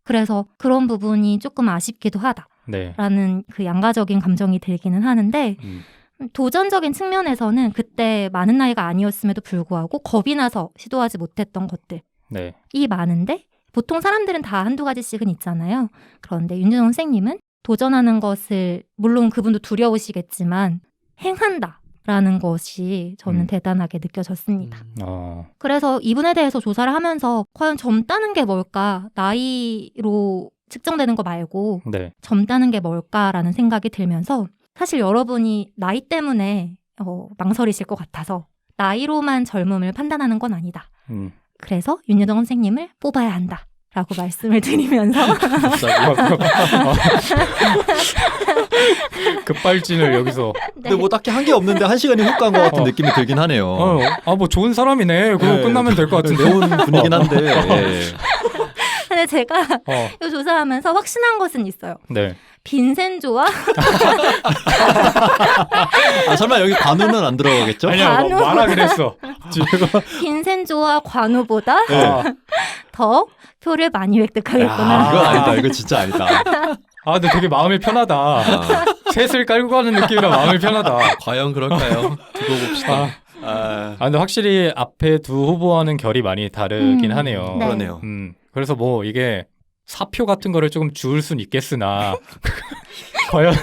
그래서 그런 부분이 조금 아쉽기도 하다. 네. 라는 그 양가적인 감정이 들기는 하는데 도전적인 측면에서는 그때 많은 나이가 아니었음에도 불구하고 겁이 나서 시도하지 못했던 것들이 네. 많은데 보통 사람들은 다 한두 가지씩은 있잖아요. 그런데 윤준호 선생님은 도전하는 것을 물론 그분도 두려우시겠지만 행한다라는 것이 저는 대단하게 느껴졌습니다. 그래서 이분에 대해서 조사를 하면서 과연 젊다는 게 뭘까? 나이로 측정되는 거 말고 네. 젊다는 게 뭘까라는 생각이 들면서 사실 여러분이 나이 때문에 망설이실 것 같아서 나이로만 젊음을 판단하는 건 아니다. 그래서 윤여정 선생님을 뽑아야 한다라고 말씀을 드리면서 급발진을 여기서. 근데 뭐 딱히 한 게 없는데 1시간이 훅 간 것 같은 느낌이 들긴 하네요. 뭐 좋은 사람이네. 그거 네. 끝나면 될 것 같은데. 좋은 분위기긴 한데. 예. 근데 제가 이 조사하면서 확신한 것은 있어요. 네. 빈센조와 설마 여기 관우는 안 들어가겠죠? 아니야, 관우. 말하긴 했어. 빈센조와 관우보다 네. 더 표를 많이 획득하겠구나. 이건 아니다. 이거 진짜 아니다. 근데 되게 마음이 편하다. 셋을 깔고 가는 느낌이라 마음이 편하다. 과연 그럴까요? 두고 봅시다. 근데 확실히 앞에 두 후보와는 결이 많이 다르긴 하네요. 네. 그러네요. 그래서 뭐 이게 사표 같은 거를 조금 주울 순 있겠으나 과연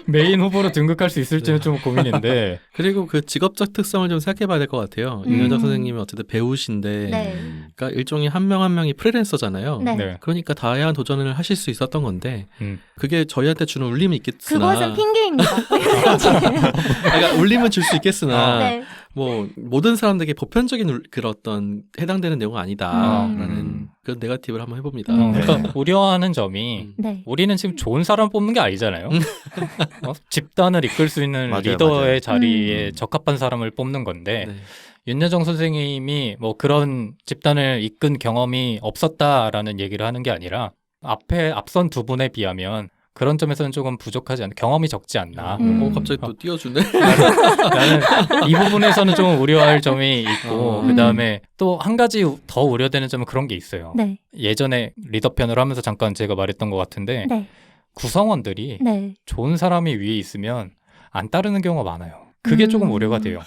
메인 후보로 등극할 수 있을지는 좀 고민인데. 그리고 그 직업적 특성을 좀 생각해 봐야 될 것 같아요. 윤여정 선생님은 어쨌든 배우신데 네. 그러니까 일종의 한 명 한 명이 프리랜서잖아요. 네. 네. 그러니까 다양한 도전을 하실 수 있었던 건데 그게 저희한테 주는 울림이 있겠으나 그것은 핑계입니다. 그러니까 울림은 줄 수 있겠으나 네. 뭐 모든 사람들에게 보편적인 그런 어떤 해당되는 내용은 아니다라는 그런 네거티브를 한번 해봅니다. 그러니까 우려하는 점이 네. 우리는 지금 좋은 사람 뽑는 게 아니잖아요. 집단을 이끌 수 있는 맞아요, 리더의 맞아요. 자리에 적합한 사람을 뽑는 건데 네. 윤여정 선생님이 뭐 그런 집단을 이끈 경험이 없었다라는 얘기를 하는 게 아니라 앞선 두 분에 비하면 그런 점에서는 조금 부족하지 않나, 경험이 적지 않나. 갑자기 또 띄워주네. 나는 이 부분에서는 좀 우려할 점이 있고 그다음에 또 한 가지 더 우려되는 점은 그런 게 있어요. 네. 예전에 리더 편을 하면서 잠깐 제가 말했던 것 같은데 네. 구성원들이 네. 좋은 사람이 위에 있으면 안 따르는 경우가 많아요. 그게 조금 우려가 돼요.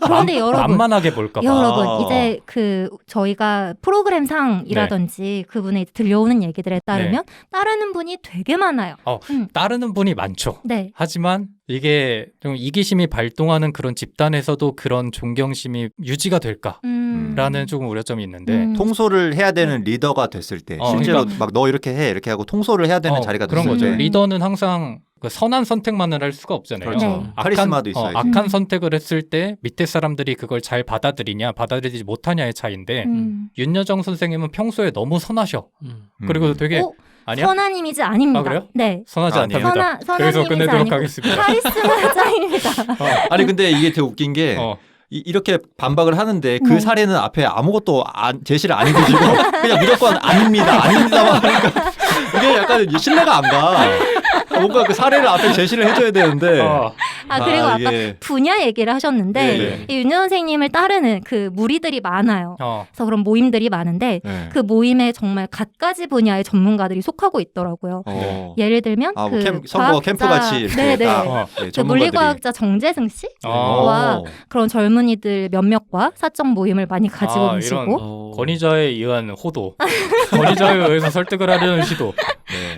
그런데 여러분, 만만하게 볼까 봐. 여러분 이제 저희가 프로그램상이라든지 그분의 들려오는 얘기들에 따르면 따르는 분이 되게 많아요. 따르는 분이 많죠. 네. 하지만 이게 좀 이기심이 발동하는 그런 집단에서도 그런 존경심이 유지가 될까라는 조금 우려점이 있는데 통솔을 해야 되는 리더가 됐을 때 실제로 그러니까, 막 너 이렇게 해 이렇게 하고 통솔을 해야 되는 자리가 그런 됐을 거죠. 때 리더는 항상 그 선한 선택만을 할 수가 없잖아요. 그렇죠. 네. 카리스마도 있어야지. 악한 선택을 했을 때 밑에 사람들이 그걸 잘 받아들이냐 받아들이지 못하냐의 차이인데 윤여정 선생님은 평소에 너무 선하셔. 그리고 되게 아니야? 선한 이미지 아닙니다. 아, 그래요? 네. 선하지 아니에요. 않답니다. 선한 여기서 이미지 끝내도록 아니고 하겠습니다. 카리스마자입니다. 아니 근데 이게 되게 웃긴 게 이렇게 반박을 하는데 그 사례는 앞에 아무것도 제시를 안 해주시고 그냥 무조건 아닙니다만 하니까 이게 약간 신뢰가 안 가. 뭔가 그 사례를 앞에 제시를 해줘야 되는데. 그리고 아까 이게... 분야 얘기를 하셨는데 이 윤여 선생님을 따르는 그 무리들이 많아요. 그래서 그런 모임들이 많은데 그 모임에 정말 갖가지 분야의 전문가들이 속하고 있더라고요. 예를 들면 그 선거 캠프 같이 그 물리과학자 정재승 씨와 그런 젊은이들 몇몇과 사적 모임을 많이 가지고 계시고 권위자에 의한 호도, 권위자에 의해서 설득을 하려는 시도.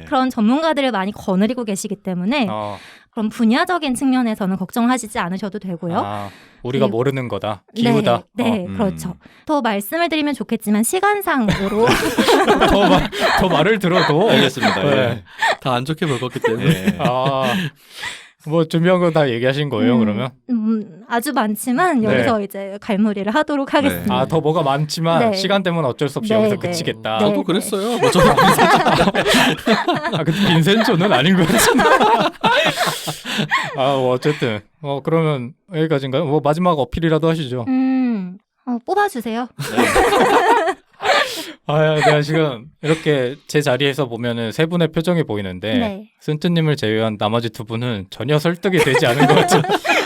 그런 전문가들을 많이 거느리고 계시기 때문에 그런 분야적인 측면에서는 걱정하시지 않으셔도 되고요. 우리가 모르는 거다. 기우다. 네, 그렇죠. 더 말씀을 드리면 좋겠지만 시간상으로 더 말을 들어도 알겠습니다. 네. 다 안 좋게 볼 거기 때문에. 뭐 준비한 거 다 얘기하신 거예요, 그러면? 아주 많지만 여기서 이제 갈무리를 하도록 하겠습니다. 더 뭐가 많지만 시간 때문에 어쩔 수 없이 여기서 그치겠다. 저도 그랬어요. 근데 빈센조는 아닌 것 같은데. 뭐 어쨌든 그러면 여기까지인가요? 뭐 마지막 어필이라도 하시죠. 뽑아주세요. 내가 지금 이렇게 제 자리에서 보면은 세 분의 표정이 보이는데 순트님을 제외한 나머지 두 분은 전혀 설득이 되지 않은 것 같은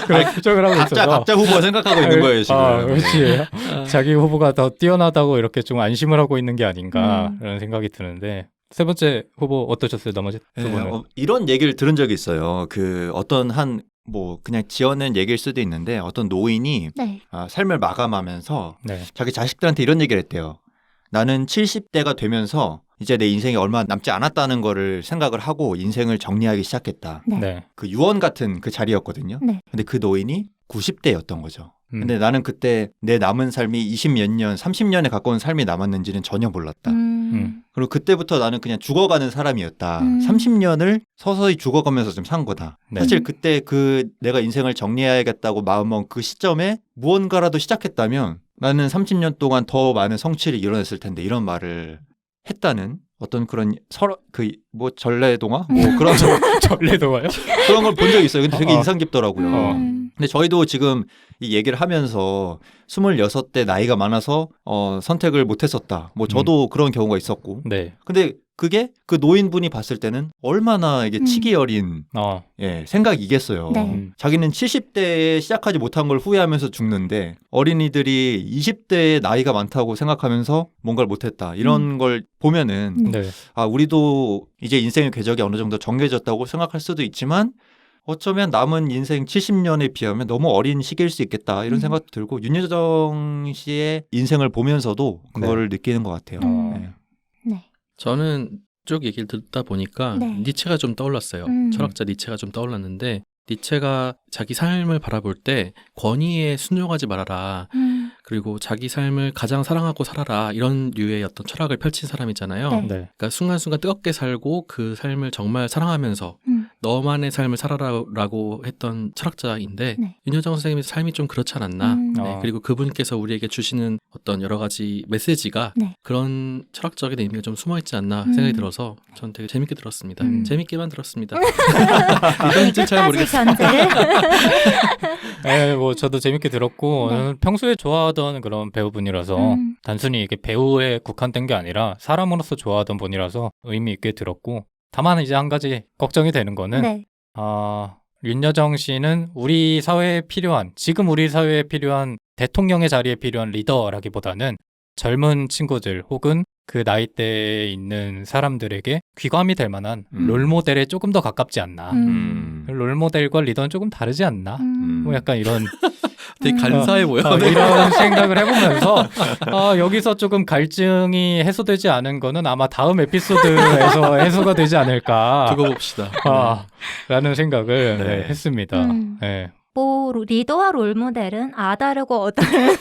그런 표정을 하고 있어서 각자 후보가 생각하고 있는 거예요 지금. 그렇지. 자기 후보가 더 뛰어나다고 이렇게 좀 안심을 하고 있는 게 아닌가 이런 생각이 드는데 세 번째 후보 어떠셨어요? 나머지 두 분은? 이런 얘기를 들은 적이 있어요. 그 어떤 뭐 그냥 지어낸 얘기일 수도 있는데 어떤 노인이 삶을 마감하면서 자기 자식들한테 이런 얘기를 했대요. 나는 70대가 되면서 이제 내 인생이 얼마 남지 않았다는 거를 생각을 하고 인생을 정리하기 시작했다. 그 유언 같은 그 자리였거든요. 근데 그 노인이 90대였던 거죠. 근데 나는 그때 내 남은 삶이 20몇 년, 30년에 가까운 삶이 남았는지는 전혀 몰랐다. 그리고 그때부터 나는 그냥 죽어가는 사람이었다. 30년을 서서히 죽어가면서 좀 산 거다. 사실 그때 내가 인생을 정리해야겠다고 마음먹은 그 시점에 무언가라도 시작했다면 나는 30년 동안 더 많은 성취를 이뤄냈을 텐데 이런 말을 했다는 어떤 그런 전래동화? 뭐 그런 전래동화요? 그런 걸 본 적이 있어요. 근데 되게 인상 깊더라고요. 근데 저희도 지금 이 얘기를 하면서 26대 나이가 많아서 선택을 못했었다. 뭐 저도 그런 경우가 있었고. 근데 그게 그 노인분이 봤을 때는 얼마나 이게 치기 어린 생각이겠어요. 자기는 70대에 시작하지 못한 걸 후회하면서 죽는데 어린이들이 20대에 나이가 많다고 생각하면서 뭔가를 못했다. 이런 걸 보면은 우리도 이제 인생의 궤적이 어느 정도 정해졌다고 생각할 수도 있지만 어쩌면 남은 인생 70년에 비하면 너무 어린 시기일 수 있겠다 이런 생각도 들고 윤여정 씨의 인생을 보면서도 그거를 느끼는 것 같아요. 저는 쭉 얘기를 듣다 보니까 니체가 좀 떠올랐어요. 철학자 니체가 좀 떠올랐는데 니체가 자기 삶을 바라볼 때 권위에 순종하지 말아라. 그리고 자기 삶을 가장 사랑하고 살아라. 이런 류의 어떤 철학을 펼친 사람이잖아요. 그러니까 순간순간 뜨겁게 살고 그 삶을 정말 사랑하면서 너만의 삶을 살아라라고 했던 철학자인데 윤여정 선생님의 삶이 좀 그렇지 않았나. 그리고 그분께서 우리에게 주시는 어떤 여러 가지 메시지가 그런 철학적인 의미가 좀 숨어있지 않나 생각이 들어서 전 되게 재밌게 들었습니다. 재밌게만 들었습니다. 이건지 잘 모르겠어요. 뭐 저도 재밌게 들었고 평소에 좋아하던 그런 배우분이라서 단순히 이게 배우에 국한된 게 아니라 사람으로서 좋아하던 분이라서 의미 있게 들었고 다만 이제 한 가지 걱정이 되는 거는 네. 윤여정 씨는 우리 사회에 필요한, 지금 우리 사회에 필요한 대통령의 자리에 필요한 리더라기보다는 젊은 친구들 혹은 그 나이대에 있는 사람들에게 귀감이 될 만한 롤모델에 조금 더 가깝지 않나. 롤모델과 리더는 조금 다르지 않나. 뭐 약간 이런 되게 간사해 보여. 이런 생각을 해보면서 여기서 조금 갈증이 해소되지 않은 거는 아마 다음 에피소드에서 해소가 되지 않을까. 두고 봅시다. 라는 생각을 네. 했습니다. 네. 뭐 리더와 롤모델은 아다르고 어다른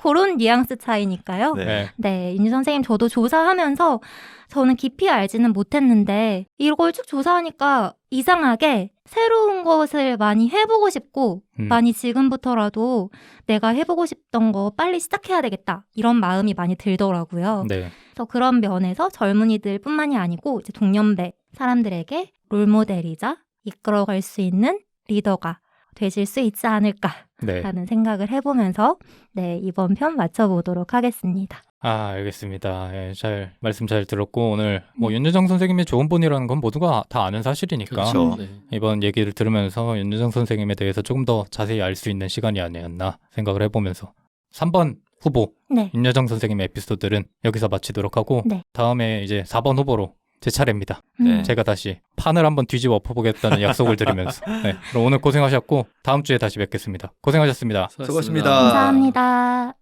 그런 뉘앙스 차이니까요. 네. 네, 윤 선생님 저도 조사하면서 저는 깊이 알지는 못했는데 이걸 쭉 조사하니까 이상하게 새로운 것을 많이 해보고 싶고 많이 지금부터라도 내가 해보고 싶던 거 빨리 시작해야 되겠다 이런 마음이 많이 들더라고요. 네. 그래서 그런 면에서 젊은이들 뿐만이 아니고 이제 동년배 사람들에게 롤모델이자 이끌어갈 수 있는 리더가 되실 수 있지 않을까라는 네. 생각을 해보면서 네, 이번 편 마쳐보도록 하겠습니다. 알겠습니다. 예, 말씀 잘 들었고 오늘 뭐 윤여정 선생님이 좋은 분이라는 건 모두가 다 아는 사실이니까 그렇죠. 네. 이번 얘기를 들으면서 윤여정 선생님에 대해서 조금 더 자세히 알 수 있는 시간이 아니었나 생각을 해보면서 3번 후보 네. 윤여정 선생님의 에피소드는 여기서 마치도록 하고 네. 다음에 이제 4번 후보로 제 차례입니다. 네. 제가 다시 판을 한번 뒤집어 엎어보겠다는 약속을 드리면서 네, 그럼 오늘 고생하셨고 다음 주에 다시 뵙겠습니다. 고생하셨습니다. 수고하셨습니다. 감사합니다.